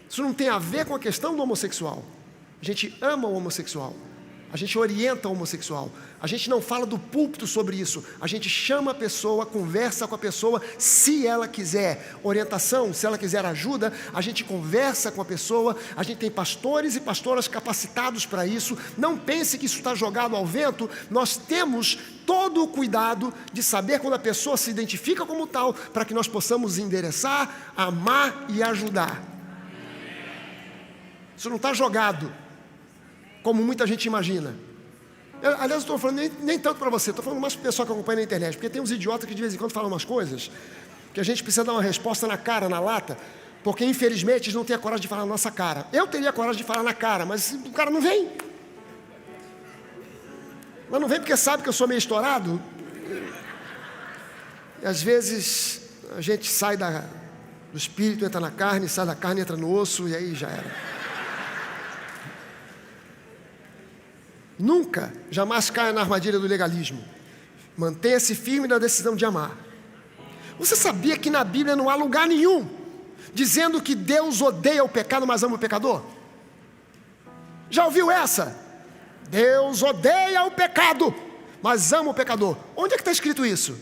Isso não tem a ver com a questão do homossexual. A gente ama o homossexual. A gente orienta o homossexual. A gente não fala do púlpito sobre isso. A gente chama a pessoa, conversa com a pessoa, se ela quiser orientação, se ela quiser ajuda, a gente conversa com a pessoa. A gente tem pastores e pastoras capacitados para isso. Não pense que isso está jogado ao vento. Nós temos todo o cuidado de saber quando a pessoa se identifica como tal, para que nós possamos endereçar, amar e ajudar. Isso não está jogado como muita gente imagina. Aliás, eu estou falando nem tanto para você, estou falando mais para o pessoal que acompanha na internet, porque tem uns idiotas que de vez em quando falam umas coisas que a gente precisa dar uma resposta na cara, na lata, porque infelizmente eles não têm a coragem de falar na nossa cara. Eu teria a coragem de falar na cara, mas o cara não vem. Mas não vem porque sabe que eu sou meio estourado. E às vezes a gente sai do espírito, entra na carne, sai da carne, entra no osso, e aí já era. Nunca, jamais caia na armadilha do legalismo. Mantenha-se firme na decisão de amar. Você sabia que na Bíblia não há lugar nenhum dizendo que Deus odeia o pecado, mas ama o pecador? Já ouviu essa? Deus odeia o pecado, mas ama o pecador. Onde é que está escrito isso?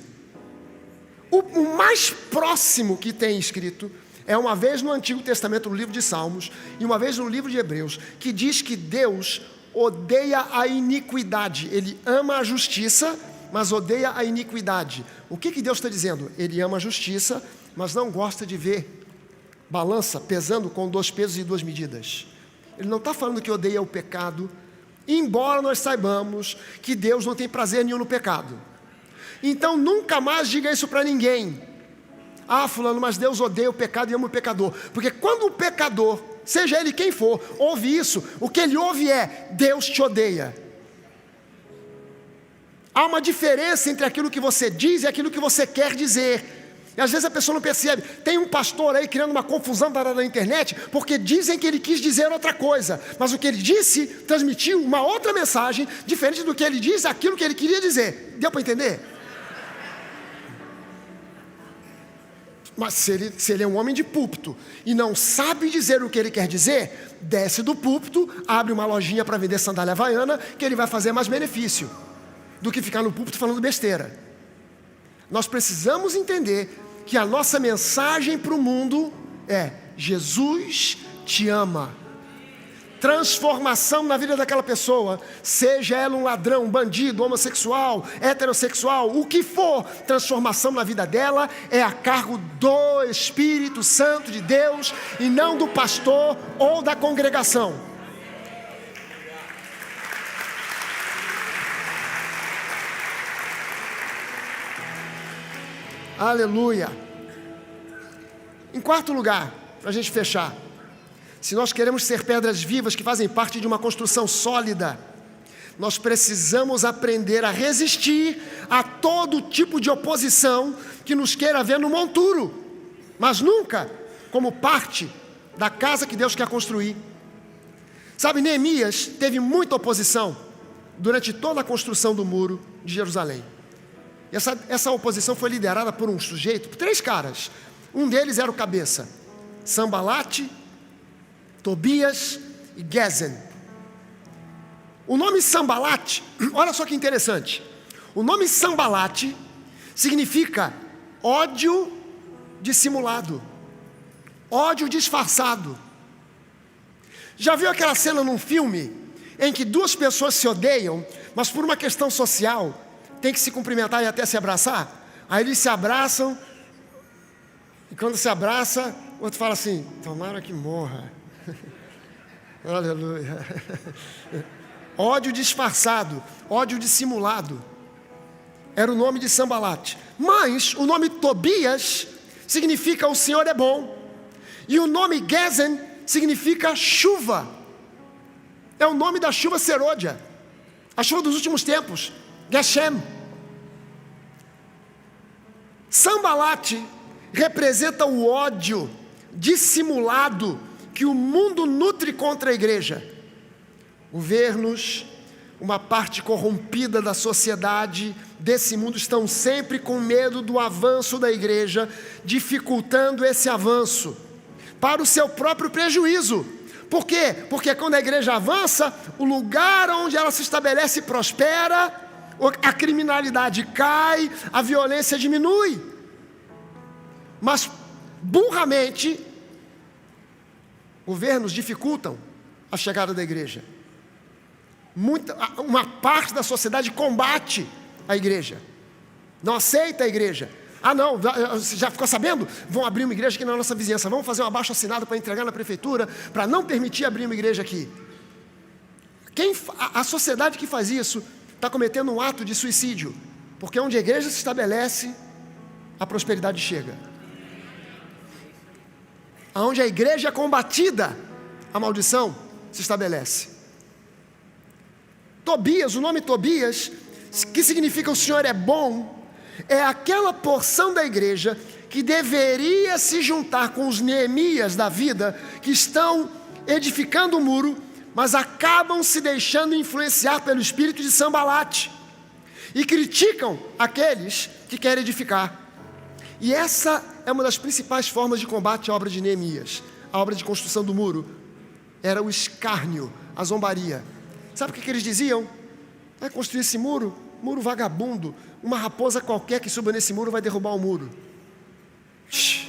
O mais próximo que tem escrito é uma vez no Antigo Testamento, no livro de Salmos, e uma vez no livro de Hebreus, que diz que Deus odeia a iniquidade. Ele ama a justiça, mas odeia a iniquidade. O que Deus está dizendo? Ele ama a justiça, mas não gosta de ver balança pesando com 2 pesos e 2 medidas. Ele Ele não está falando que odeia o pecado, embora nós saibamos que Deus não tem prazer nenhum no pecado. Então nunca mais diga isso para ninguém. Ah, fulano, mas Deus odeia o pecado e ama o pecador. Porque quando o pecador, seja ele quem for, ouve isso, o que ele ouve é: Deus te odeia. Há uma diferença entre aquilo que você diz e aquilo que você quer dizer. E às vezes a pessoa não percebe. Tem um pastor aí criando uma confusão na internet, porque dizem que ele quis dizer outra coisa, mas o que ele disse transmitiu uma outra mensagem, diferente do que ele diz, aquilo que ele queria dizer. Deu para entender? Mas se ele é um homem de púlpito e não sabe dizer o que ele quer dizer, desce do púlpito, abre uma lojinha para vender sandália havaiana, que ele vai fazer mais benefício do que ficar no púlpito falando besteira. Nós precisamos entender que a nossa mensagem para o mundo é: Jesus te ama. Transformação na vida daquela pessoa, seja ela um ladrão, um bandido, homossexual, heterossexual, o que for, transformação na vida dela é a cargo do Espírito Santo de Deus e não do pastor ou da congregação. Aleluia. Em quarto lugar, para a gente fechar, se nós queremos ser pedras vivas que fazem parte de uma construção sólida, nós precisamos aprender a resistir a todo tipo de oposição que nos queira ver no monturo, mas nunca como parte da casa que Deus quer construir. Sabe, Neemias teve muita oposição durante toda a construção do muro de Jerusalém. Essa oposição foi liderada por um sujeito, por 3 caras. Um deles era o cabeça: Sambalate, Tobias e Gesem. O nome Sambalate, olha só que interessante. O nome Sambalate significa ódio dissimulado, ódio disfarçado. Já viu aquela cena num filme em que 2 pessoas se odeiam, mas por uma questão social tem que se cumprimentar e até se abraçar? Aí eles se abraçam, e quando se abraça, o outro fala assim: tomara que morra. Aleluia. Ódio disfarçado, ódio dissimulado, era o nome de Sambalate. Mas o nome Tobias significa o Senhor é bom, e o nome Gesem significa chuva. É o nome da chuva serôdia, a chuva dos últimos tempos, Geshem. Sambalate representa o ódio dissimulado que o mundo nutre contra a igreja. Governos, uma parte corrompida da sociedade desse mundo estão sempre com medo do avanço da igreja, dificultando esse avanço para o seu próprio prejuízo. Por quê? Porque quando a igreja avança, o lugar onde ela se estabelece prospera, a criminalidade cai, a violência diminui. Mas, burramente, governos dificultam a chegada da igreja. Uma parte da sociedade combate a igreja, não aceita a igreja. Ah não, você já ficou sabendo? Vão abrir uma igreja aqui na nossa vizinhança, vamos fazer um abaixo-assinado para entregar na prefeitura, para não permitir abrir uma igreja aqui. A sociedade que faz isso está cometendo um ato de suicídio, porque onde a igreja se estabelece, a prosperidade chega. Onde a igreja é combatida, a maldição se estabelece. Tobias, o nome Tobias, que significa o Senhor é bom, é aquela porção da igreja que deveria se juntar com os Neemias da vida, que estão edificando o muro, mas acabam se deixando influenciar pelo espírito de Sambalate e criticam aqueles que querem edificar. E essa é uma das principais formas de combate à obra de Neemias. A obra de construção do muro era o escárnio, a zombaria. Sabe o que eles diziam? Vai construir esse muro? Muro vagabundo. Uma raposa qualquer que suba nesse muro vai derrubar o muro. Shhh.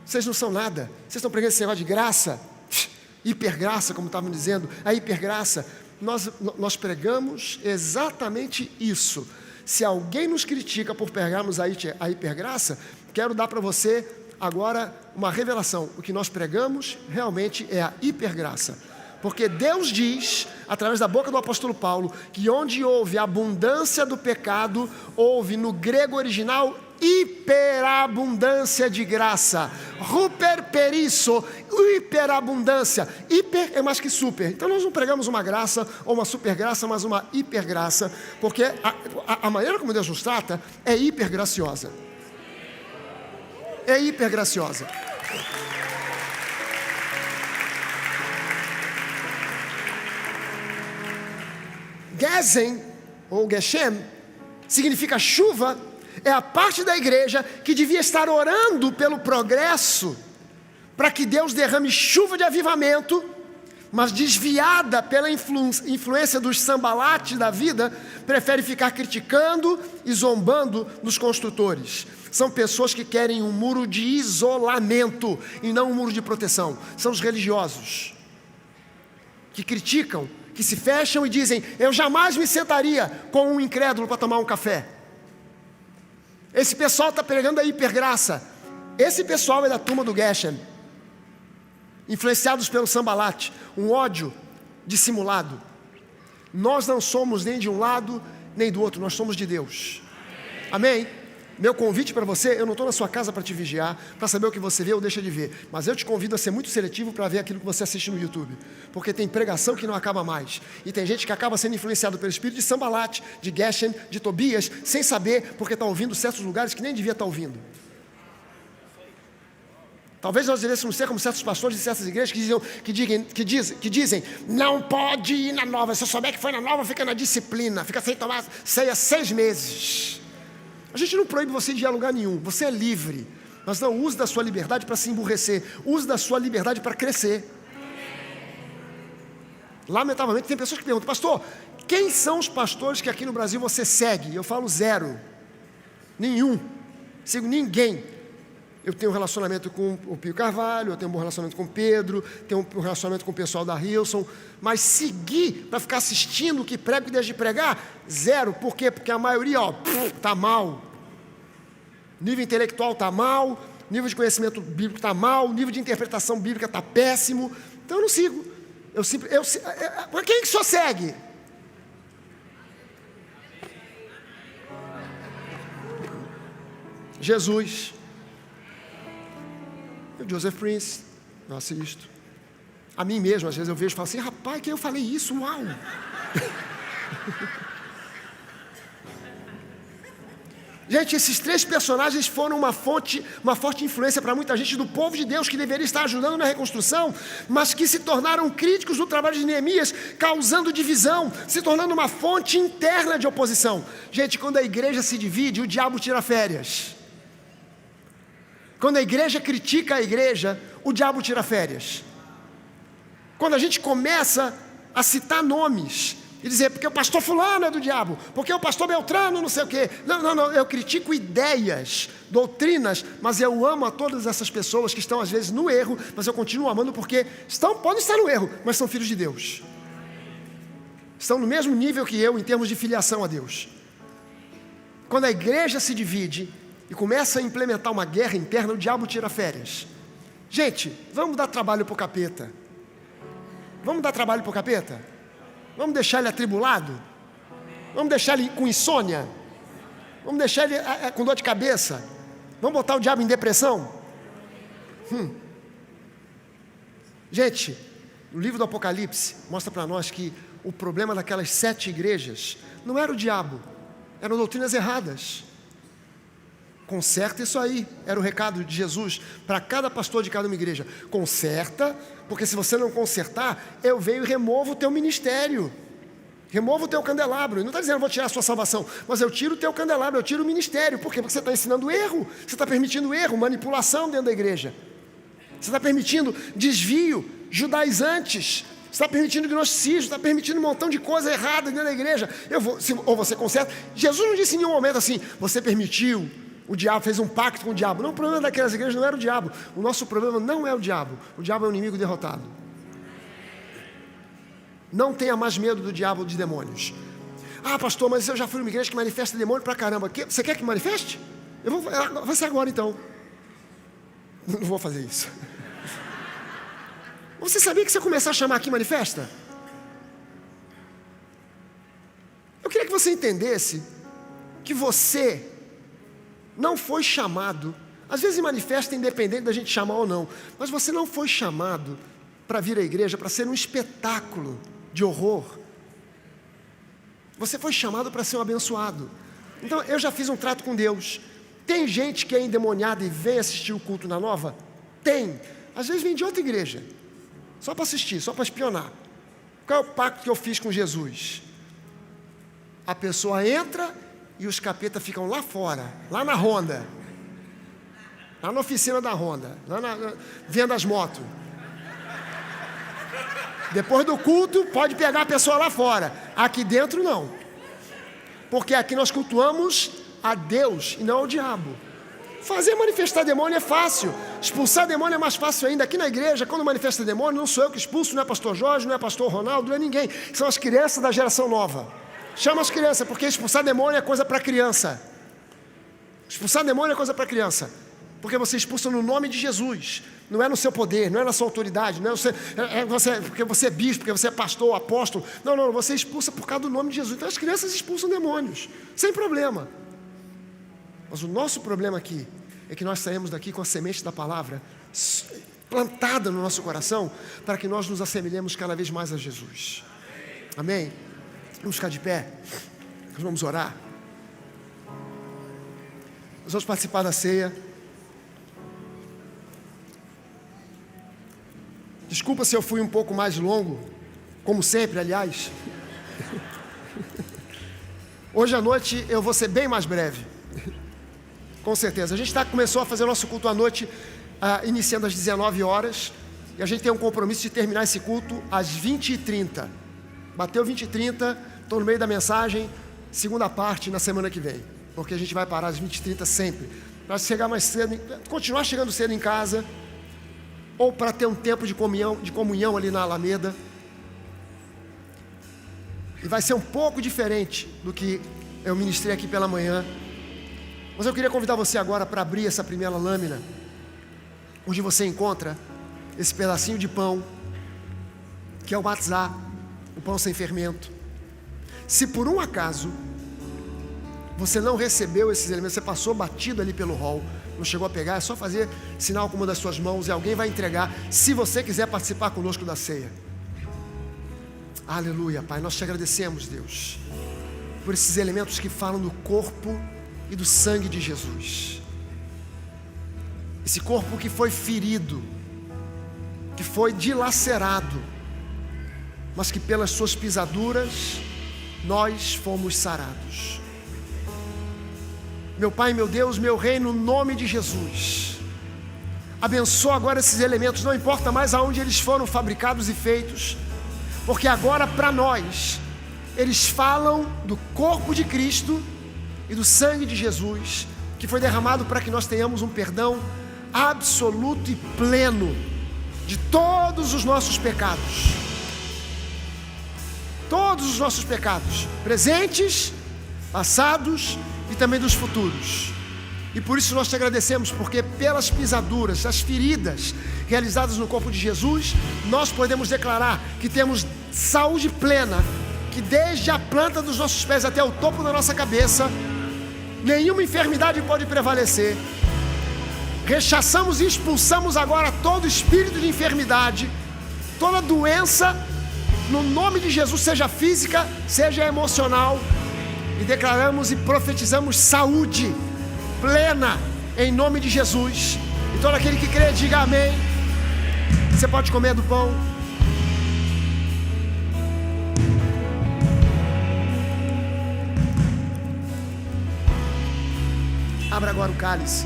Vocês não são nada. Vocês estão pregando esse negócio de graça? Shhh. Hipergraça, como estavam dizendo. A hipergraça. Nós pregamos exatamente isso. Se alguém nos critica por pregarmos a hipergraça, quero dar para você agora uma revelação. O que nós pregamos realmente é a hipergraça. Porque Deus diz, através da boca do apóstolo Paulo, que onde houve abundância do pecado, houve no grego original hiperabundância de graça. Ruper perisso, hiperabundância. Hiper é mais que super. Então nós não pregamos uma graça ou uma supergraça, mas uma hipergraça, porque a maneira como Deus nos trata é hipergraciosa. É hipergraciosa. Gezen, ou Geshem, significa chuva, é a parte da igreja que devia estar orando pelo progresso, para que Deus derrame chuva de avivamento, mas desviada pela influência dos sambalates da vida, prefere ficar criticando e zombando dos construtores. São pessoas que querem um muro de isolamento e não um muro de proteção. São os religiosos que criticam, que se fecham e dizem: eu jamais me sentaria com um incrédulo para tomar um café. Esse pessoal está pregando a hipergraça. Esse pessoal é da turma do Geshem, influenciados pelo sambalate, um ódio dissimulado. Nós não somos nem de um lado nem do outro, nós somos de Deus. Amém? Meu convite para você, eu não estou na sua casa para te vigiar, para saber o que você vê ou deixa de ver, mas eu te convido a ser muito seletivo para ver aquilo que você assiste no YouTube, porque tem pregação que não acaba mais, e tem gente que acaba sendo influenciado pelo espírito de Sambalate, de Geshem, de Tobias, sem saber, porque está ouvindo certos lugares que nem devia estar ouvindo. Talvez nós devêssemos ser como certos pastores de certas igrejas que dizem, não pode ir na nova, se eu souber que foi na nova, fica na disciplina, fica sem tomar ceia 6 meses. A gente não proíbe você de ir a lugar nenhum, você é livre, mas não use da sua liberdade para se emburrecer, use da sua liberdade para crescer. Lamentavelmente tem pessoas que perguntam: pastor, quem são os pastores que aqui no Brasil você segue? Eu falo 0, nenhum, sigo ninguém. Eu tenho um relacionamento com o Pio Carvalho, eu tenho um bom relacionamento com o Pedro, tenho um relacionamento com o pessoal da Hilson, mas seguir para ficar assistindo o que prego e deixa de pregar, 0. Por quê? Porque a maioria, está mal. Nível intelectual está mal, nível de conhecimento bíblico está mal, nível de interpretação bíblica está péssimo. Então eu não sigo. Para quem que só segue? Jesus. Joseph Prince, eu assisto. A mim mesmo, às vezes eu vejo e falo assim: rapaz, que eu falei isso, uau! Gente, esses 3 personagens foram uma forte influência para muita gente do povo de Deus que deveria estar ajudando na reconstrução, mas que se tornaram críticos do trabalho de Neemias, causando divisão, se tornando uma fonte interna de oposição. Gente, quando a igreja se divide, o diabo tira férias. Quando a igreja critica a igreja, o diabo tira férias. Quando a gente começa a citar nomes e dizer, porque o pastor fulano é do diabo, porque o pastor Beltrano não sei o quê. Não, eu critico ideias, doutrinas, mas eu amo a todas essas pessoas que estão às vezes no erro, mas eu continuo amando porque podem estar no erro, mas são filhos de Deus. Estão no mesmo nível que eu em termos de filiação a Deus. Quando a igreja se divide e começa a implementar uma guerra interna, o diabo tira férias. Gente, vamos dar trabalho para o capeta. Vamos dar trabalho para o capeta? Vamos deixar ele atribulado? Vamos deixar ele com insônia? Vamos deixar ele com dor de cabeça? Vamos botar o diabo em depressão? Gente, o livro do Apocalipse mostra para nós que o problema daquelas 7 igrejas não era o diabo, eram doutrinas erradas. Conserta isso aí, era o recado de Jesus para cada pastor de cada uma igreja. Conserta, porque se você não consertar, eu venho e removo o teu ministério, removo o teu candelabro. Ele não está dizendo, eu vou tirar a sua salvação, mas eu tiro o teu candelabro, eu tiro o ministério. Por quê? Porque você está ensinando erro, você está permitindo erro, manipulação dentro da igreja. Você está permitindo desvio, judaizantes, você está permitindo gnosticismo, está permitindo um montão de coisa errada dentro da igreja. Ou você conserta. Jesus não disse em nenhum momento assim, você permitiu, o diabo fez um pacto com o diabo. Não, o problema daquelas igrejas não era o diabo. O nosso problema não é o diabo é um inimigo derrotado. Não tenha mais medo do diabo ou de demônios. Ah, pastor, mas eu já fui numa igreja que manifesta demônio pra caramba. Você quer que manifeste? Vai ser agora então. Não vou fazer isso. Você sabia que se eu começar a chamar aqui, manifesta? Eu queria que você entendesse que você não foi chamado, às vezes manifesta independente da gente chamar ou não, mas você não foi chamado para vir à igreja para ser um espetáculo de horror. Você foi chamado para ser um abençoado. Então eu já fiz um trato com Deus. Tem gente que é endemoniada e vem assistir o culto na Nova? Tem. Às vezes vem de outra igreja, só para assistir, só para espionar. Qual é o pacto que eu fiz com Jesus? A pessoa entra e os capetas ficam lá fora, lá na Honda, lá na oficina da Honda, vendo as motos. Depois do culto, pode pegar a pessoa lá fora. Aqui dentro, não. Porque aqui nós cultuamos a Deus e não ao diabo. Fazer manifestar demônio é fácil. Expulsar demônio é mais fácil ainda. Aqui na igreja, quando manifesta demônio, não sou eu que expulso, não é pastor Jorge, não é pastor Ronaldo, não é ninguém. São as crianças da geração nova. Chama as crianças, porque expulsar demônio é coisa para criança. Expulsar demônio é coisa para criança. Porque você expulsa no nome de Jesus. Não é no seu poder, não é na sua autoridade, não é porque você é bispo, porque você é pastor, apóstolo. Não, você expulsa por causa do nome de Jesus. Então as crianças expulsam demônios, sem problema. Mas o nosso problema aqui é que nós saímos daqui com a semente da palavra plantada no nosso coração, para que nós nos assemelhemos cada vez mais a Jesus. Amém? Vamos ficar de pé, nós vamos orar. Nós vamos participar da ceia. Desculpa se eu fui um pouco mais longo, como sempre, aliás. Hoje à noite eu vou ser bem mais breve, com certeza. A gente começou a fazer o nosso culto à noite, iniciando às 19 horas, e a gente tem um compromisso de terminar esse culto às 20h30. Bateu 20h30, estou no meio da mensagem, segunda parte na semana que vem, porque a gente vai parar às 20h30 sempre, para chegar mais cedo, continuar chegando cedo em casa, ou para ter um tempo de comunhão ali na Alameda. E vai ser um pouco diferente do que eu ministrei aqui pela manhã. Mas eu queria convidar você agora para abrir essa primeira lâmina, onde você encontra esse pedacinho de pão, que é o matzá, o pão sem fermento. Se por um acaso você não recebeu esses elementos, você passou batido ali pelo hall, não chegou a pegar, é só fazer sinal com uma das suas mãos e alguém vai entregar, se você quiser participar conosco da ceia. Aleluia, Pai, nós te agradecemos, Deus, por esses elementos que falam do corpo e do sangue de Jesus. Esse corpo que foi ferido, que foi dilacerado, mas que pelas suas pisaduras nós fomos sarados. Meu Pai, meu Deus, meu Rei, no nome de Jesus, abençoa agora esses elementos, não importa mais aonde eles foram fabricados e feitos, porque agora para nós, eles falam do corpo de Cristo e do sangue de Jesus, que foi derramado para que nós tenhamos um perdão absoluto e pleno de todos os nossos pecados. Todos os nossos pecados, presentes, passados e também dos futuros. E por isso nós te agradecemos, porque pelas pisaduras, as feridas realizadas no corpo de Jesus, nós podemos declarar que temos saúde plena, que desde a planta dos nossos pés até o topo da nossa cabeça, nenhuma enfermidade pode prevalecer. Rechaçamos e expulsamos agora todo espírito de enfermidade, toda doença, no nome de Jesus, seja física, seja emocional, e declaramos e profetizamos saúde plena, em nome de Jesus. E todo aquele que crê, diga amém. Você pode comer do pão. Abra agora o cálice.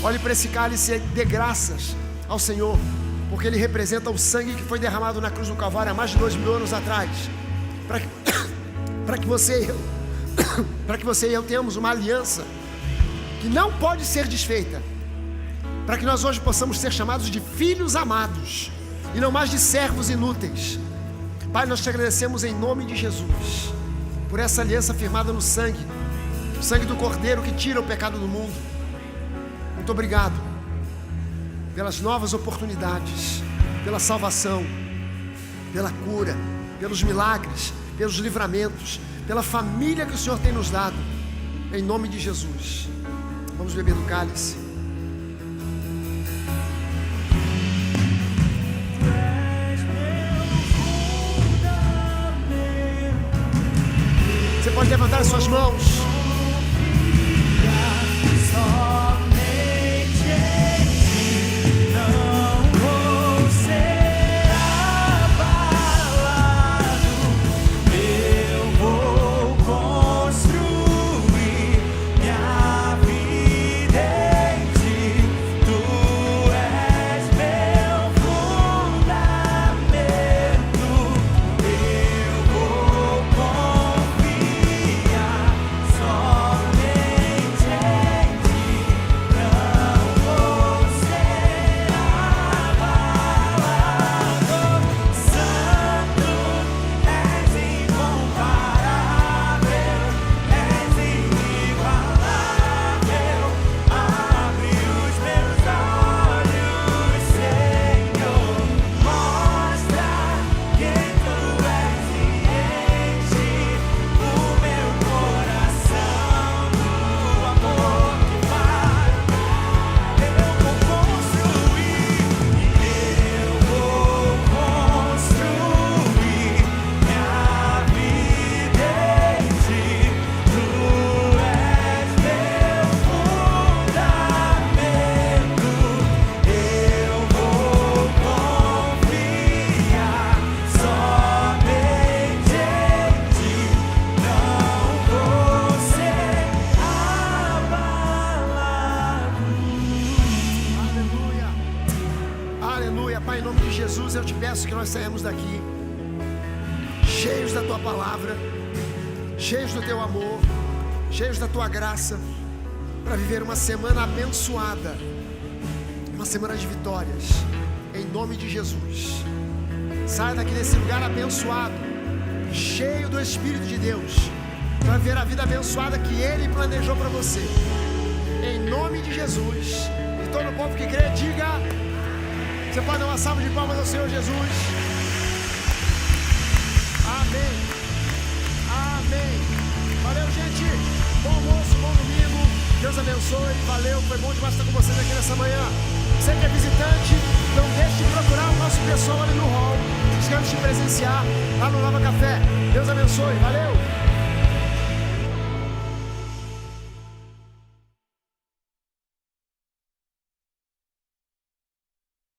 Olhe para esse cálice e dê graças ao Senhor, porque ele representa o sangue que foi derramado na cruz do Calvário há mais de 2000 anos atrás, para que você e eu tenhamos uma aliança que não pode ser desfeita, para que nós hoje possamos ser chamados de filhos amados e não mais de servos inúteis. Pai, nós te agradecemos em nome de Jesus por essa aliança firmada no sangue, o sangue do Cordeiro que tira o pecado do mundo. Muito obrigado pelas novas oportunidades, pela salvação, pela cura, pelos milagres, pelos livramentos, pela família que o Senhor tem nos dado, em nome de Jesus. Vamos beber do cálice. Você pode levantar as suas mãos. Pai, em nome de Jesus, eu te peço que nós saímos daqui cheios da Tua palavra, cheios do Teu amor, cheios da Tua graça, para viver uma semana abençoada, uma semana de vitórias, em nome de Jesus. Saia daqui desse lugar abençoado, cheio do Espírito de Deus, para ver a vida abençoada que Ele planejou para você, em nome de Jesus. E todo o povo que crê, diga: você pode dar uma salva de palmas ao Senhor Jesus. Amém. Amém. Valeu, gente. Bom almoço, bom domingo. Deus abençoe. Valeu. Foi bom demais estar com vocês aqui nessa manhã. Você que é visitante, não deixe de procurar o nosso pessoal ali no hall. Queremos te presenciar lá no Nova Café. Deus abençoe. Valeu.